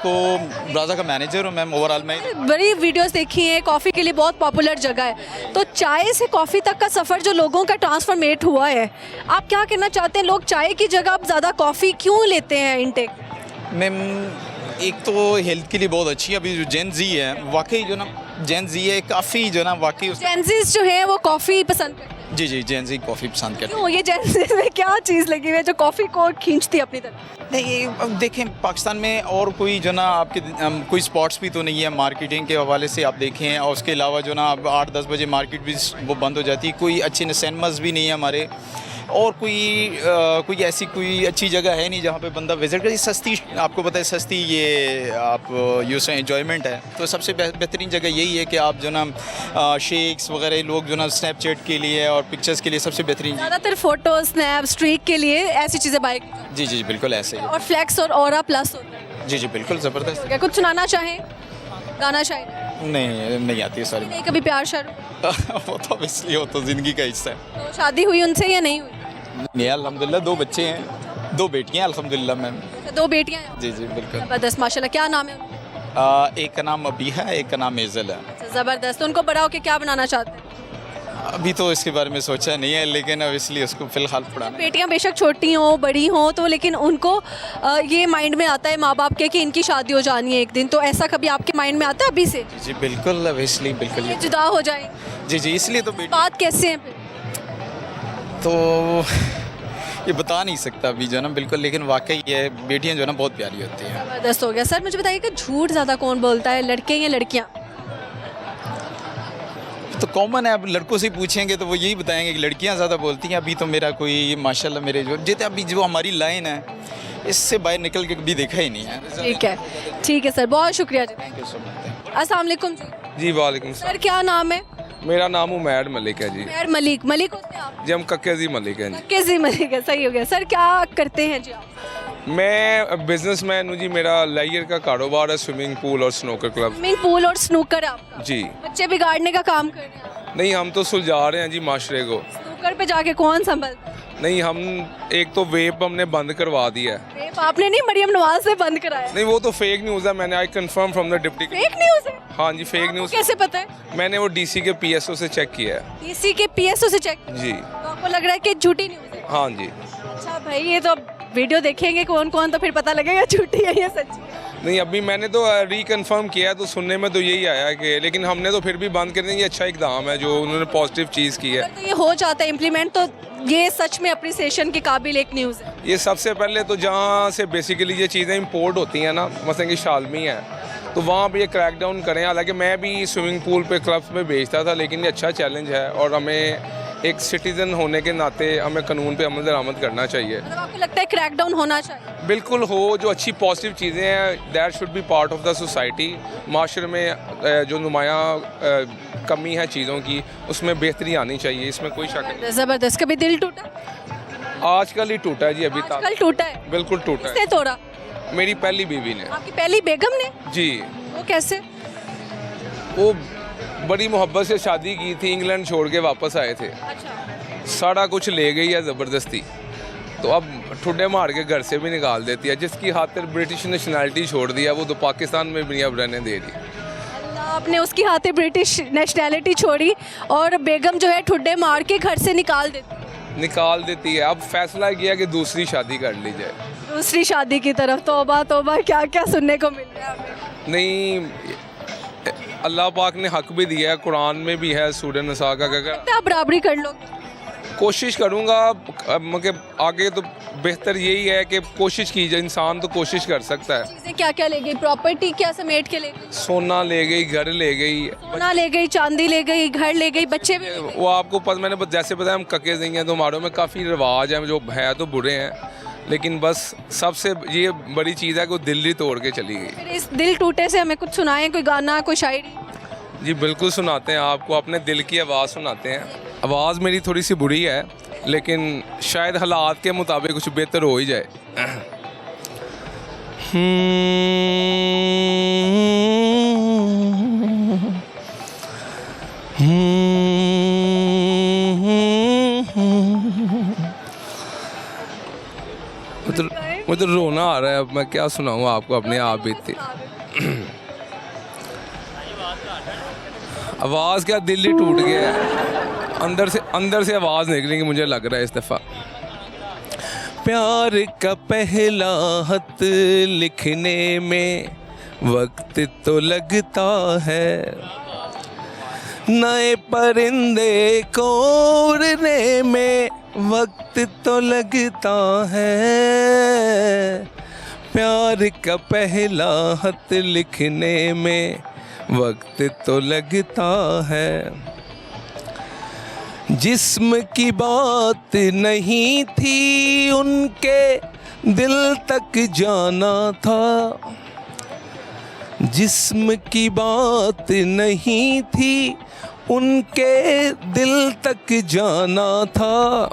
का मैनेजर हूँ मैम। ओवरऑल मैं बड़ी वीडियोस देखी हैं, कॉफ़ी के लिए बहुत पॉपुलर जगह है, तो चाय से कॉफ़ी तक का सफ़र जो लोगों का ट्रांसफॉर्मेट हुआ है, आप क्या कहना चाहते हैं? लोग चाय की जगह अब ज़्यादा कॉफ़ी क्यों लेते हैं इनटेक? मैम एक तो हेल्थ के लिए बहुत अच्छी है। अभी जो जेन जी है, वाकई जो ना जेन जी है काफ़ी जो ना वाकई जेंजीज जो है वो कॉफ़ी पसंद करते हैं। जी जी जेन जी कॉफ़ी पसंद करते हैं। क्यों ये जैसे में क्या चीज़ लगी हुई है जो कॉफ़ी को खींचती है अपनी तरफ? नहीं अब देखें पाकिस्तान में और कोई जो ना आपके कोई स्पॉट्स भी तो नहीं है मार्केटिंग के हवाले से, आप देखें। और उसके अलावा जो ना अब 8-10 बजे मार्केट भी वो बंद हो जाती है, कोई अच्छे सिनेमास भी नहीं है हमारे, और कोई ऐसी कोई अच्छी जगह है नहीं जहाँ पे बंदा विज़िट करे। सस्ती, आपको पता है सस्ती ये आप यूँ एंजॉयमेंट है, तो सबसे बेहतरीन जगह यही है कि आप जो ना शेक्स वगैरह लोग जो ना स्नैपचैट के लिए और पिक्चर्स के लिए सबसे बेहतरीन। ज़्यादातर फोटो स्नैप स्ट्रीक के लिए ऐसी चीज़ें बाइक जी जी बिल्कुल ऐसे ही। और फ्लैक्स और ऑरा प्लस होता है। जी जी बिल्कुल ज़बरदस्त। क्या कुछ सुनाना चाहें, गाना शायद? नहीं आती है सारी। नहीं कभी प्यार शायद? वो तो इसलिए हो तो ज़िंदगी का हिस्सा है। तो शादी हुई उनसे या नहीं हुई? नहीं अल्हम्दुलिल्लाह 2 बच्चे हैं, 2 बेटियां अल्हम्दुलिल्लाह मैम। 2 बेटियां हैं? जी जी बिल्कुल। ज़बरदस्त माशाल्लाह। क्या नाम है उनका? एक का नाम अबीहा है, एक का नाम एजल है। अच्छा, ज़बरदस्त। उनको बड़ा होके क्या बनाना चाहते हैं? अभी तो इसके बारे में सोचा नहीं है, लेकिन अब इसलिए उसको फ़िलहाल पढ़ाना। बेटियां बेशक छोटी हों बड़ी हों तो लेकिन उनको ये माइंड में आता है माँ बाप के कि इनकी शादी हो जानी है एक दिन, तो ऐसा कभी आपके माइंड में आता है अभी से? जी बिल्कुल, अब इसलिए बिल्कुल ये जुदा हो जाए? जी जी इसलिए तो बात कैसे है फिर? तो ये बता नहीं सकता अभी जो ना बिल्कुल, लेकिन वाकई ये बेटियां जो ना बहुत प्यारी होती हैं। ज़बरदस्त हो गया। सर मुझे बताइए कि झूठ ज़्यादा कौन बोलता है, लड़के या लड़कियाँ? तो कॉमन है, अब लड़कों से पूछेंगे तो वो यही बताएंगे कि लड़कियां ज़्यादा बोलती हैं। अभी तो मेरा कोई माशाल्लाह मेरे जो जितने अभी जो हमारी लाइन है इससे बाहर निकल के कभी देखा ही नहीं है। ठीक है सर, बहुत शुक्रिया जी। Thank you so much. अस्सलाम वालेकुम जी। जी वालेकुम सर क्या नाम है? मेरा नाम उमैर मलिक है जी। यार मलिक होते हैं आप? जी हम कक्केजी मलिक हैं जी। कैसे मलिक है, सही हो गया। सर क्या करते हैं जी आप? मैं बिजनेसमैन हूँ जी, मेरा लाइयर का कारोबार है, स्विमिंग पूल और स्नूकर क्लब। स्विमिंग पूल और स्नूकर आपका? जी। बच्चे बिगाड़ने का काम कर रहे हैं? नहीं हम तो सुलझा रहे हैं जी माशरे को। स्नूकर पे जाके कौन संभलता है? नहीं हम एक तो वेप हमने बंद करवा दिया है। वेप आपने नहीं, मरियम नवाज से बंद कराया? नहीं वो तो फेक न्यूज़ है, मैंने I confirm from the deputy. Fake news है? हाँ जी फेक न्यूज़। कैसे पता है? मैंने वो डीसी के पीएसओ से चेक किया है। डीसी के पीएसओ से चेक? जी। तो आपको लग रहा है कि झूठी न्यूज़ है? हाँ जी। अच्छा भाई, ये तो वीडियो देखेंगे कौन कौन तो फिर पता लगेगा झूठी है या सच्ची है। नहीं अभी मैंने तो रिकन्फर्म किया है, तो सुनने में तो यही आया है कि, लेकिन हमने तो फिर भी बंद कर देंगे। अच्छा इकदाम है जो उन्होंने पॉजिटिव चीज़ की है। अगर तो ये हो जाता है इम्प्लीमेंट तो ये सच में अप्रिसिएशन के काबिल एक न्यूज़ है। ये सबसे पहले तो जहाँ से बेसिकली ये चीज़ें इंपोर्ट होती हैं ना, मसलन कि शालमी है, तो वहाँ पे ये क्रैक डाउन करें। हालांकि मैं भी स्विमिंग पूल पे क्लब्स में बेचता था, लेकिन ये अच्छा चैलेंज है और हमें एक सिटीज़न होने के नाते हमें कानून पे अमल दरामद करना चाहिए। मतलब आपको लगता है क्रैक डाउन होना चाहिए? बिल्कुल हो, जो अच्छी पॉजिटिव चीज़ें हैं that should be part of the society. माशरे में जो नुमायाँ कमी है चीज़ों की, उसमें बेहतरी आनी चाहिए, इसमें कोई शक नहीं। ज़बरदस्त। कभी दिल टूटा? आजकल ही टूटा है जी, अभी तक। आजकल टूटा है? बिल्कुल टूटा किसने है। तोड़ा? मेरी पहली बीवी ने। आपकी पहली बेगम ने? जी। वो कैसे? वो बड़ी मोहब्बत से शादी की थी, इंग्लैंड छोड़ के वापस आए थे, अच्छा। सारा कुछ ले गई है ज़बरदस्ती, तो अब ठुड्डे मार के घर से भी निकाल देती है। जिसकी खातिर ब्रिटिश नेशनैलिटी छोड़ दिया वो तो पाकिस्तान में भी नहीं अब रहने दे रही। आपने उसकी हाथे ब्रिटिश नेशनैलिटी छोड़ी और बेगम जो है ठुड्डे मार के घर से निकाल देती है। अब फैसला किया कि दूसरी शादी कर ली जाए। दूसरी शादी की तरफ? तौबा तौबा, क्या क्या सुनने को मिल रहा है हमें। नहीं अल्लाह पाक ने हक भी दिया है, कुरान में भी है सूरह निसा का। अगर आप बराबरी कर लो? कोशिश करूँगा, मतलब आगे तो बेहतर यही है कि कोशिश की जाए। इंसान तो कोशिश कर सकता है। चीज़ें क्या क्या ले गई? प्रॉपर्टी क्या समेट के ले गई? सोना ले गई, घर ले गई, सोना ले गई, चांदी ले गई, घर ले गई, बच्चे भी ले गई। वो आपको पता, मैंने जैसे बताया हम कके नहीं हैं, तो हमारों में काफ़ी रिवाज हैं जो है तो बुरे हैं, लेकिन बस सबसे ये बड़ी चीज़ है कि वो दिल ही तोड़ के चली गई। फिर इस दिल टूटे से हमें कुछ सुनाएं, कोई गाना, कोई शायरी? जी बिल्कुल सुनाते हैं आपको, अपने दिल की आवाज़ सुनाते हैं। आवाज़ मेरी थोड़ी सी बुरी है, लेकिन शायद हालात के मुताबिक कुछ बेहतर हो ही जाए। मुझे रोना आ रहा है, अब मैं क्या सुनाऊँ आपको, अपने आप बीतती आवाज़ क्या, दिल ही टूट गया है, अंदर से आवाज़ निकलेंगी मुझे लग रहा है इस दफ़ा। प्यार का पहला खत लिखने में वक्त तो लगता है, नए परिंदे को उड़ने में वक्त तो लगता है, प्यार का पहला खत लिखने में वक्त तो लगता है। जिस्म की बात नहीं थी उनके दिल तक जाना था, जिस्म की बात नहीं थी उनके दिल तक जाना था,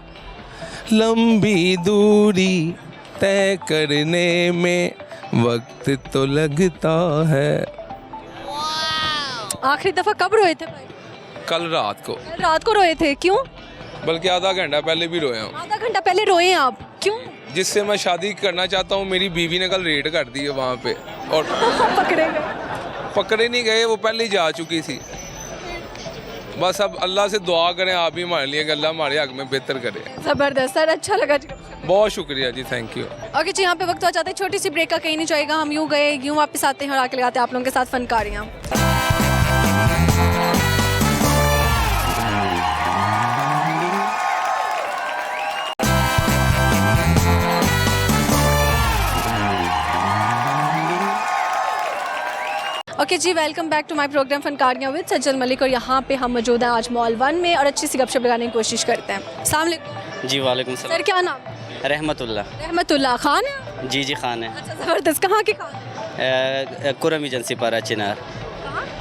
लंबी दूरी तय करने में वक्त तो लगता है। आखिरी दफ़ा कब रोए थे भाई? कल रात को। कल रात को रोए थे, क्यों? बल्कि आधा घंटा पहले भी रोया हूँ। आधा घंटा पहले रोए हैं आप, क्यों? जिससे मैं शादी करना चाहता हूँ, मेरी बीवी ने कल रेड कर दी है वहाँ पे, और पकड़े गए? पकड़े नहीं गए, वो पहले ही जा चुकी थी। बस अब अल्लाह से दुआ करें आप भी हमारे लिए कि अल्लाह हमारे हक में बेहतर करे। ज़बरदस्त सर, अच्छा लगा जी। बहुत शुक्रिया जी, थैंक यू। ओके जी, यहाँ पे वक्त हो जाता है छोटी सी ब्रेक का, कहीं नहीं जाएगा। हम यूँ गए यूँ वापस आते हैं और आके लगाते हैं आप लोगों के साथ फनकारियाँ। ओके जी, welcome back to my program फनकारियाँ विद सज्जन मलिक। और यहाँ पे हम मौजूद हैं आज मॉल 1 में और अच्छी सी गपशप लगाने की कोशिश करते हैं। अस्सलाम वालेकुम। जी वालेकुम सलाम। सर क्या नाम? रहमतुल्लाह खान है? जी जी खान है। अच्छा ज़बरदस्त, कहाँ के खान? कुरम एजेंसी पारा चिनार।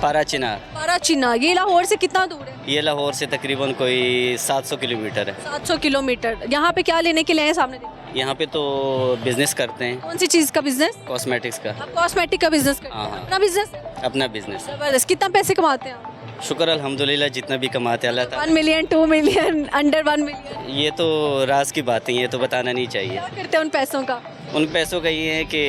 पारा चिनार। ये लाहौर से कितना दूर है? ये लाहौर से तकरीबन कोई 700 किलोमीटर है। 700 किलोमीटर। यहाँ पे क्या लेने के लिए हैं? सामने देखिए। यहाँ पे तो बिजनेस करते हैं। कौन सी चीज़ का बिजनेस? कॉस्मेटिक्स का। आप कॉस्मेटिक का बिजनेस करते हैं? हाँ। अपना बिजनेस? अपना बिजनेस। ज़बरदस्त। कितना पैसे कमाते हैं आप? शुक्र अल्हम्दुलिल्लाह, जितना भी कमाते अल्लाह ताला। 1 मिलियन, 2 मिलियन, अंडर 1 मिलियन? ये तो राज की बातें, ये तो बताना नहीं चाहिए। क्या करते हैं उन पैसों का? उन पैसों का ये है कि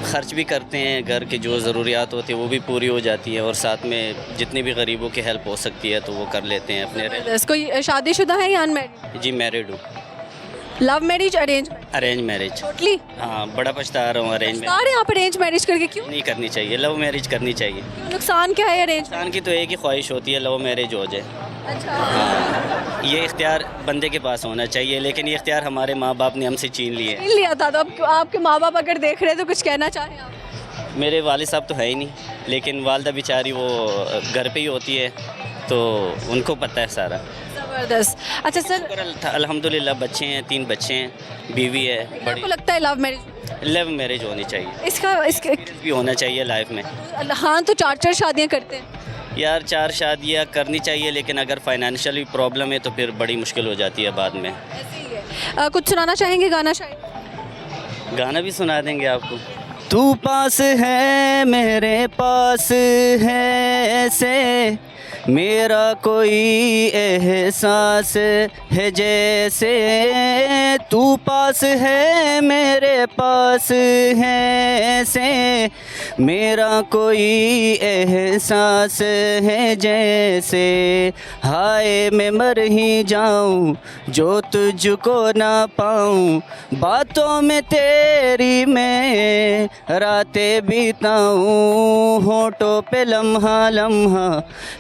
खर्च भी करते हैं, घर की जो ज़रूरियात होती है वो भी पूरी हो जाती है, और साथ में जितने भी गरीबों की हेल्प हो सकती है तो वो कर लेते हैं अपने। कोई शादीशुदा है या अनमैरिड? जी मैरिड हूँ। Love marriage, arrange? Arrange marriage. Totally? हाँ, बड़ा पछता रहा हूँ अरेंज मैरिज। सारे आप अरेंज मैरिज करके क्यों? नहीं करनी चाहिए, लव मैरिज करनी चाहिए। नुकसान क्या है अरेंज? इंसान की तो एक ही ख्वाहिश होती है, लव मैरिज हो जाए। अच्छा। हाँ, ये इख्तियार बंदे के पास होना चाहिए, लेकिन ये इख्तियार हमारे माँ बाप ने हमसे छीन लिए। छीन लिया था, तो अब आपके माँ बाप अगर देख रहे हैं तो कुछ कहना चाहें आप? मेरे वालिद साहब तो है ही नहीं, लेकिन वालदा बेचारी वो घर पे ही होती है, तो उनको पता है सारा। ज़बरदस्त। अच्छा सर, अल्हम्दुलिल्लाह बच्चे हैं, 3 बच्चे हैं, बीवी है बड़ी। आपको लगता है लव मैरिज? लव मैरिज होनी चाहिए, इसका भी होना चाहिए लाइफ में। हाँ, तो 4 शादियाँ करते हैं यार, 4 शादियाँ करनी चाहिए, लेकिन अगर फाइनेंशियली प्रॉब्लम है तो फिर बड़ी मुश्किल हो जाती है बाद में। ऐसे ही है। कुछ सुनाना चाहेंगे गाना? शायद गाना भी सुना देंगे आपको। तू पास है मेरे पास है ऐसे, मेरा कोई एहसास है जैसे, तू पास है मेरे पास है ऐसे, मेरा कोई एहसास है जैसे, हाय मैं मर ही जाऊं जो तुझको ना पाऊं, बातों में तेरी मैं रातें बिताऊं, होठों पे लम्हा लम्हा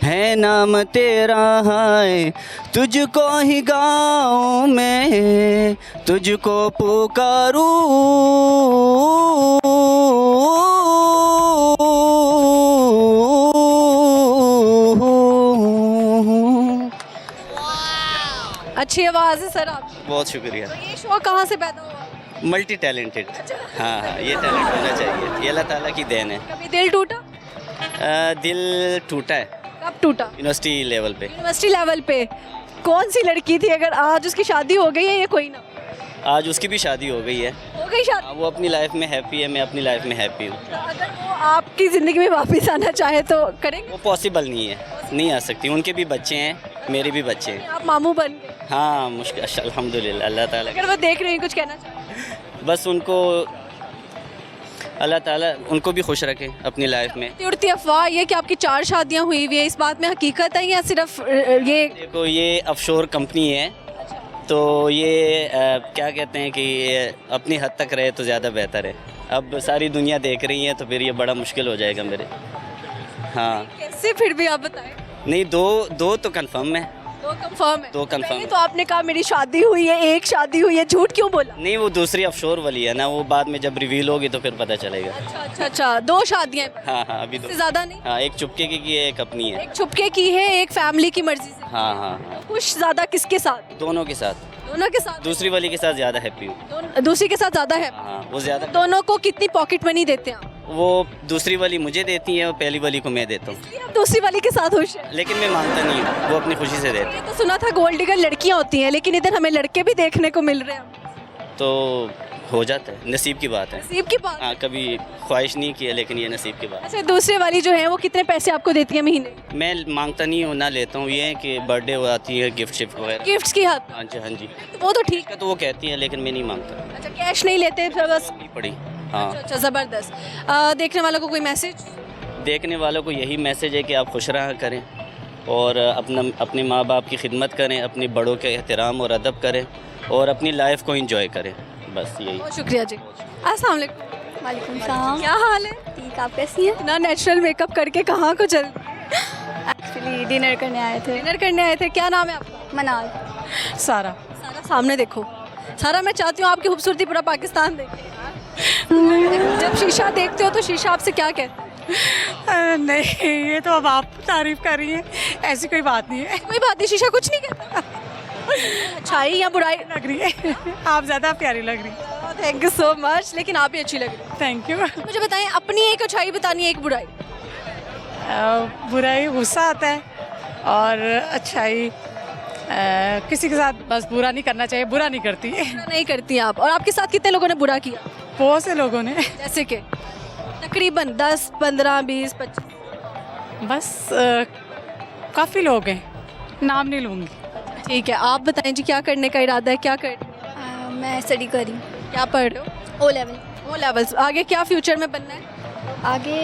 है नाम तेरा, हाय तुझको ही गाऊं मैं, तुझको पुकारूं। अच्छी आवाज़ है सर आप। बहुत शुक्रिया। तो ये शो कहाँ से पैदा हुआ? Multi talented. हाँ हाँ, ये टैलेंट होना चाहिए, ये अल्लाह ताला की देन है। कभी दिल टूटा? दिल टूटा है। कब टूटा? यूनिवर्सिटी लेवल पे। यूनिवर्सिटी लेवल पे? कौन सी लड़की थी? अगर आज उसकी शादी हो गई है या कोई ना? आज उसकी भी शादी हो गई है। हो गई शादी? वो अपनी लाइफ में हैप्पी है, मैं अपनी लाइफ में हैप्पी हूँ। तो अगर वो आपकी ज़िंदगी में वापस आना चाहे तो करेंगे? वो पॉसिबल नहीं है, नहीं आ सकती। उनके भी बच्चे हैं, मेरे भी बच्चे हैं। आप मामू बन गए? हाँ, मुश्किल अल्हम्दुलिल्लाह, अल्लाह ताला। अगर वो देख रहे हैं, कुछ कहना चाहें? बस उनको अल्लाह ताला उनको भी खुश रखे अपनी लाइफ में। उड़ती अफवाह ये कि आपकी 4 शादियां हुई हुई है, इस बात में हकीकत है या सिर्फ ये? देखो, ये ऑफशोर कंपनी है, तो ये क्या कहते हैं कि अपनी हद तक रहे तो ज़्यादा बेहतर है। अब सारी दुनिया देख रही है तो फिर ये बड़ा मुश्किल हो जाएगा मेरे। हाँ, कैसे? फिर भी आप बताएं। नहीं, दो तो कंफर्म है। दो कंफर्म है। दो confirm पहले है। तो आपने कहा मेरी शादी हुई है, एक शादी हुई है, झूठ क्यों बोला? नहीं, वो दूसरी ऑफशोर वाली है ना, वो बाद में जब रिवील होगी तो फिर पता चलेगा। अच्छा, दो शादियां हैं, हाँ, अभी इससे तो ज्यादा नहीं। हाँ, एक चुपके की है, एक अपनी है। एक छुपके की है, एक फैमिली की मर्जी से। हाँ, खुश ज्यादा किसके साथ? दोनों के साथ। दोनों के साथ। दूसरी वाली के साथ ज़्यादा हैप्पी हूँ। दूसरी के साथ ज्यादा है। हाँ, वो ज़्यादा। दोनों को कितनी पॉकेट मनी देते हैं आप? वो दूसरी वाली मुझे देती है और पहली वाली को मैं देता हूँ, इसलिए आप दूसरी वाली के साथ खुश हैं? लेकिन मैं मांगता नहीं हूँ, वो अपनी खुशी से देते ये तो सुना था गोल्ड डिगर लड़कियां होती हैं, लेकिन इधर हमें लड़के भी देखने को मिल रहे हैं। तो हो जाता है, नसीब की बात है। नसीब की बात। हाँ, कभी ख्वाहिश नहीं की है, लेकिन ये नसीब की बात है। अच्छा, दूसरी वाली जो है वो कितने पैसे आपको देती है महीने? मैं मांगता नहीं हूँ, ना लेता हूँ। ये है कि बर्थडे हो आती है, गिफ्ट शिफ्ट वगैरह। गिफ्ट्स की हद? हाँ जी, हाँ जी। वो तो ठीक है। तो वो कहती है, लेकिन मैं नहीं मांगता। अच्छा, कैश नहीं लेते फिर बस? नहीं पड़ी। हाँ। अच्छा, ज़बरदस्त। देखने वालों को कोई मैसेज? देखने वालों को यही मैसेज है कि आप खुश रहा करें और अपने माँ बाप की खिदमत करें, अपने बड़ों के एहतराम और अदब करें और अपनी लाइफ को एंजॉय करें, बस यही। बहुत शुक्रिया जी। अस्सलाम वालेकुम। वालेकुम सलाम। क्या हाल है? ठीक, आप कैसी हैं? इतना नेचुरल मेकअप करके कहाँ को चल? एक्चुअली डिनर करने आए थे। डिनर करने आए थे। क्या नाम है आपका? मनाल। सारा। सारा, सामने देखो। सारा, मैं चाहती हूँ आपकी खूबसूरती पूरा पाकिस्तान देखे। जब शीशा देखते हो तो शीशा आपसे क्या कहता है? नहीं, ये तो अब आप तारीफ कर रही हैं, ऐसी कोई बात नहीं है। कोई बात नहीं, शीशा कुछ नहीं कहता। अच्छाई या बुराई लग रही है, आप ज़्यादा प्यारी लग रही हैं। थैंक यू सो मच, लेकिन आप भी अच्छी लग रही थैंक यू। हैं। मुझे बताएं, अपनी एक अच्छाई बतानी है, एक बुराई। बुराई गुस्सा आता है और अच्छाई किसी के साथ बस बुरा नहीं करना चाहिए, बुरा नहीं करती। बुरा नहीं करती आप। और आपके साथ कितने लोगों ने बुरा किया? बहुत से लोगों ने। जैसे कि तकरीबन 10, 15, 20, 25? बस काफ़ी लोग हैं, नाम नहीं लूँगी। ठीक है, आप बताएं जी, क्या करने का इरादा है? क्या कर रही हैं? मैं स्टडी कर रही हूँ। क्या पढ़ रहे हो? O level. O levels. आगे क्या फ्यूचर में बनना है? आगे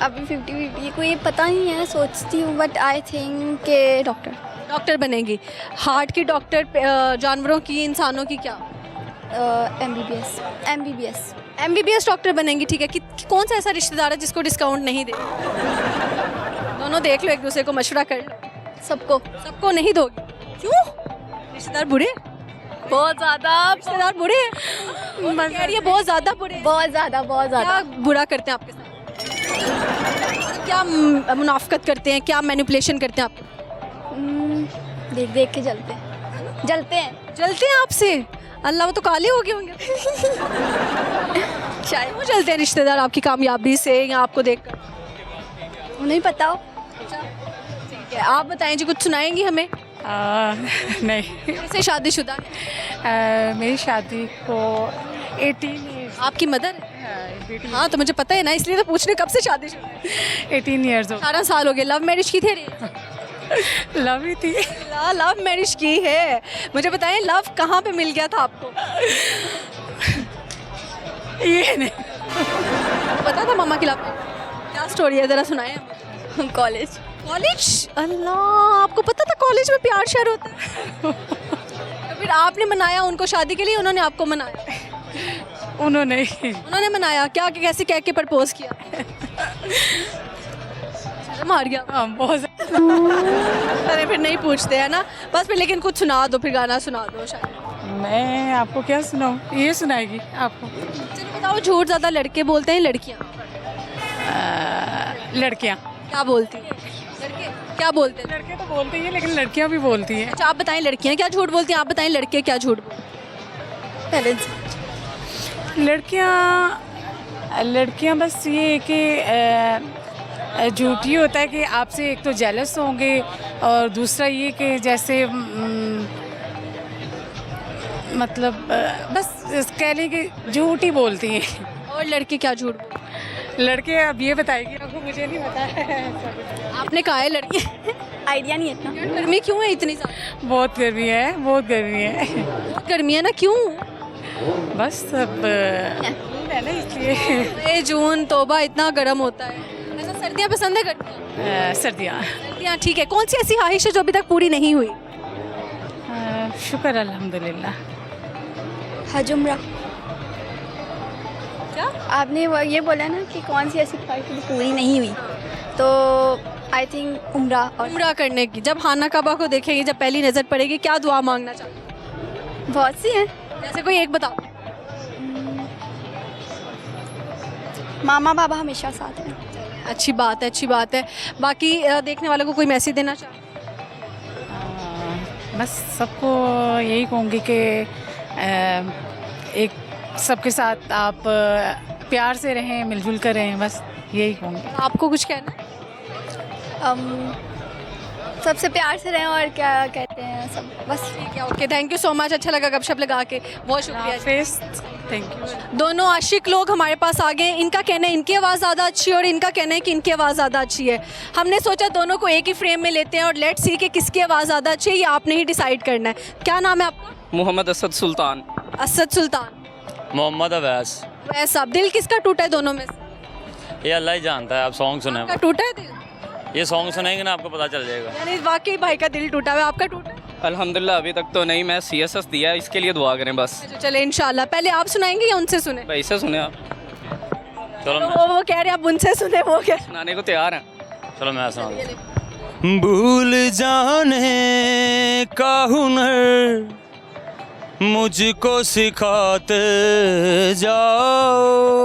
अभी 50-50 कोई पता नहीं है, सोचती हूँ, बट आई थिंक के डॉक्टर। डॉक्टर बनेंगी? हार्ट की डॉक्टर, जानवरों की, इंसानों की, क्या? MBBS डॉक्टर बनेंगी। ठीक है। कौन सा ऐसा रिश्तेदार है जिसको डिस्काउंट नहीं दे? दोनों देख लो, एक दूसरे को मशवरा कर लो। सबको नहीं दोगे? क्यों? रिश्तेदार बुरे? बहुत ज़्यादा। रिश्तेदार बुरे हैं? कह रही है बहुत ज़्यादा बुरे। बहुत ज़्यादा। क्या बुरा करते हैं आपके साथ? क्या मुनाफकत करते हैं, क्या मैनिपुलेशन करते हैं आप? देख देख के जलते हैं आपसे? अल्लाह, वो तो काले हो गए होंगे। शायद वो जलते हैं रिश्तेदार आपकी कामयाबी से या आपको देखकर? नहीं पता हो। ठीक है, आप बताएं जी, कुछ सुनाएंगी हमें? नहीं। कैसे शादीशुदा? मेरी शादी को 18 आपकी मदर? हाँ, तो मुझे पता है ना, इसलिए तो पूछने कब से शादीशुदा? 18 ईयर्स। 18 साल हो गए। लव मैरिज की थे? लव ही थी। लव मैरिज की है। मुझे बताएं, लव कहाँ पे मिल गया था आपको? ये नहीं पता था मम्मा की लव? क्या स्टोरी है, ज़रा सुनाएं। कॉलेज। अल्लाह, आपको पता था कॉलेज में प्यार शेयर होता है? तो फिर आपने मनाया उनको शादी के लिए, उन्होंने आपको मनाया? उन्होंने मनाया। क्या, कैसे कह के प्रपोज किया? मार गया। बहुत। अरे फिर नहीं पूछते हैं ना, बस फिर। लेकिन कुछ सुना दो, फिर गाना सुना दो शायद। मैं आपको क्या सुनाऊँ? ये सुनाएगी आपको? चलो बताओ, झूठ ज़्यादा लड़के बोलते हैं लड़कियाँ? लड़कियाँ। क्या बोलती हैं? लड़के क्या बोलते हैं? लड़के तो बोलते ही हैं, लेकिन लड़कियाँ भी बोलती हैं। अच्छा, आप बताएं, लड़कियाँ क्या झूठ बोलती हैं? आप बताएं, लड़के क्या झूठ बोलते हैं? लड़कियाँ बस ये कि झूठ ये होता है कि आपसे एक तो जेलस होंगे और दूसरा ये कि जैसे मतलब बस कह लें कि झूठ ही बोलती हैं। और लड़के क्या झूठ बोलते हैं? लड़के अब ये बताएगी आपको, मुझे नहीं पता है। आपने कहा है लड़की। आइडिया नहीं है इतना। गर्मी क्यों है इतनी ज़्यादा? बहुत गर्मी है, बहुत गर्मी है। बहुत गर्मी है ना, क्यों? बस अब है ना, इसलिए। जून तौबा, इतना गर्म होता है। ऐसा सर्दियाँ पसंद है? गर्मियाँ? सर्दियाँ। ठीक है। कौन सी ऐसी ख्वाहिश है जो अभी तक पूरी नहीं हुई? शुक्र अल्हम्दुलिल्लाह। हज उम्रा। क्या आपने ये बोला ना कि कौन सी ऐसी ख्वाहिश पूरी नहीं हुई, तो आई थिंक उम्रा करने की। जब खाना काबा को देखेंगी, जब पहली नज़र पड़ेगी, क्या दुआ मांगना चाहती? बहुत सी हैं। जैसे कोई एक बताओ। मामा बाबा हमेशा साथ हैं। अच्छी बात है, अच्छी बात है। बाकी देखने वालों को कोई मैसेज देना चाहते? बस सबको यही कहूँगी कि एक सबके साथ आप प्यार से रहें, मिलजुल कर रहें, बस यही कहूँगी। आपको कुछ कहना है? सबसे प्यार से रहें और क्या कहते हैं सब, बस ठीक है, okay, thank you so much. अच्छा लगा गपशप लगा के, बहुत शुक्रिया जी। Thank you. दोनों आशिक लोग हमारे पास आ गए। इनका कहना है इनकी आवाज़ ज़्यादा अच्छी है और इनका कहना है कि इनकी आवाज़ ज़्यादा अच्छी है। हमने सोचा दोनों को एक ही फ्रेम में लेते हैं और लेट्स सी कि किसकी आवाज़ ज़्यादा अच्छी है, ये आपने ही डिसाइड करना है। क्या नाम है आपका? मोहम्मद असद सुल्तान। असद सुल्तान। मोहम्मद अवैस। वैसा दिल किसका टूटा है दोनों में से? ये अल्लाह ही जानता है, आप सॉन्ग सुने। आपका टूटा है दिल? ये सॉन्ग सुनेंगे ना आपको पता चल जाएगा। यानी वाकई भाई का दिल टूटा हुआ है। आपका टूटा है? अल्हम्दुलिल्लाह अभी तक तो नहीं, मैं CSS दिया है, इसके लिए दुआ करें बस। चले इंशाल्लाह। पहले आप सुनाएंगे या उनसे सुने? भाई से सुने आप। चलो तो वो कह रहे हैं आप उनसे सुने, वो क्या सुनाने को तैयार हैं। चलो मैं सुना। भूल जाने का हुनर मुझको सिखाते जाओ,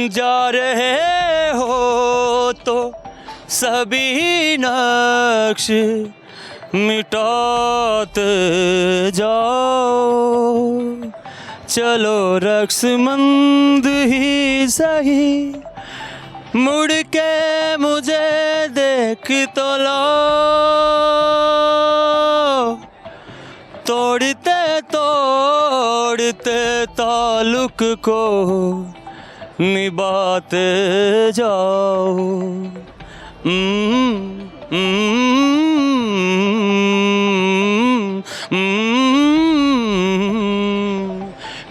जा रहे हो तो सभी नक्श मिटाते जाओ, चलो रक्समंद ही सही, मुड़ के मुझे देख तो लो, तोड़ते तोड़ते ताल्लुक को निभाते जाओ।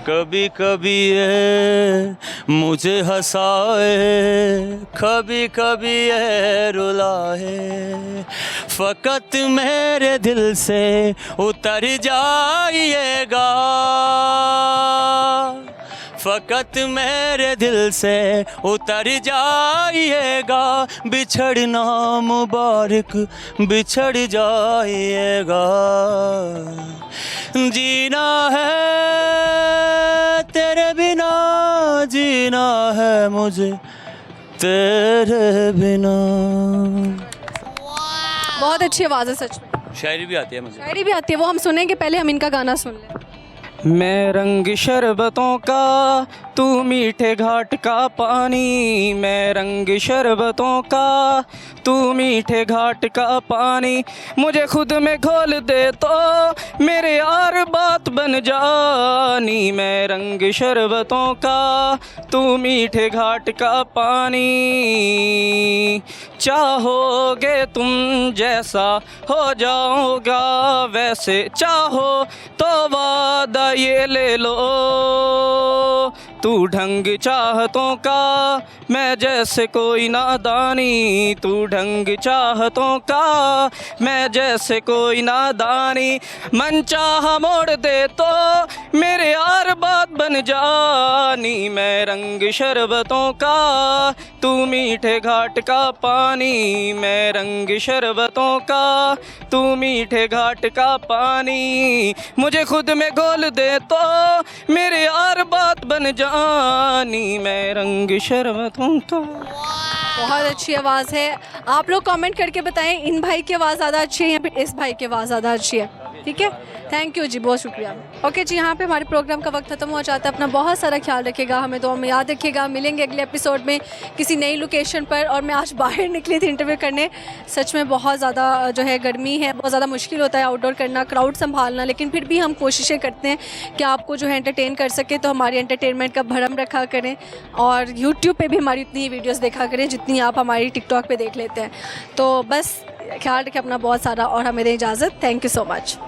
कभी कभी ये मुझे हंसाए, कभी कभी ये रुलाए, फ़कत मेरे दिल से उतर जाइएगा, फ़कत मेरे दिल से उतर जाइएगा, बिछड़ना मुबारक बिछड़ जाइएगा, जीना है तेरे बिना, जीना है मुझे तेरे बिना। बहुत अच्छी आवाज़ है सच में। शायरी भी आती है मुझे। शायरी भी आती है, वो हम सुनेंगे। पहले हम इनका गाना सुन लें। मैं रंग शरबतों का, तू मीठे घाट का पानी, मैं रंग शरबतों का, तू मीठे घाट का पानी, मुझे खुद में घोल दे तो मेरे यार बात बन जानी, मैं रंग शरबतों का, तू मीठे घाट का पानी, चाहोगे तुम जैसा हो जाओगा वैसे, चाहो तो वादा ये ले लो, तू ढंग चाहतों का, मैं जैसे कोई नादानी, तू ढंग चाहतों का, मैं जैसे कोई नादानी, मन चाह मोड़ दे तो मेरे यार बात बन जानी, मैं रंग शरबतों का, तू मीठे घाट का पानी, मैं रंग शरबतों का, तू मीठे घाट का पानी, मुझे खुद में घोल दे तो मेरे यार बात बन जानी, मैं रंग शरबतों का। बहुत अच्छी आवाज़ है। आप लोग कमेंट करके बताएं इन भाई की आवाज़ ज़्यादा अच्छी है या फिर इस भाई की आवाज़ ज़्यादा अच्छी है। ठीक है, थैंक यू जी, बहुत शुक्रिया। ओके जी, यहाँ पे हमारे प्रोग्राम का वक्त खत्म हो जाता है। अपना बहुत सारा ख्याल रखिएगा, हमें तो हमें याद रखिएगा। मिलेंगे अगले एपिसोड में किसी नई लोकेशन पर। और मैं आज बाहर निकली थी इंटरव्यू करने, सच में बहुत ज़्यादा जो है गर्मी है, बहुत ज़्यादा मुश्किल होता है आउटडोर करना, क्राउड संभालना, लेकिन फिर भी हम कोशिशें करते हैं कि आपको जो है एंटरटेन कर सके। तो हमारी एंटरटेनमेंट का भरम रखा करें और यूट्यूब पर भी हमारी उतनी ही वीडियोज़ देखा करें जितनी आप हमारी टिकटॉक पर देख लेते हैं। तो बस ख्याल रखें अपना बहुत सारा और हमें दें इजाज़त। Thank you so much.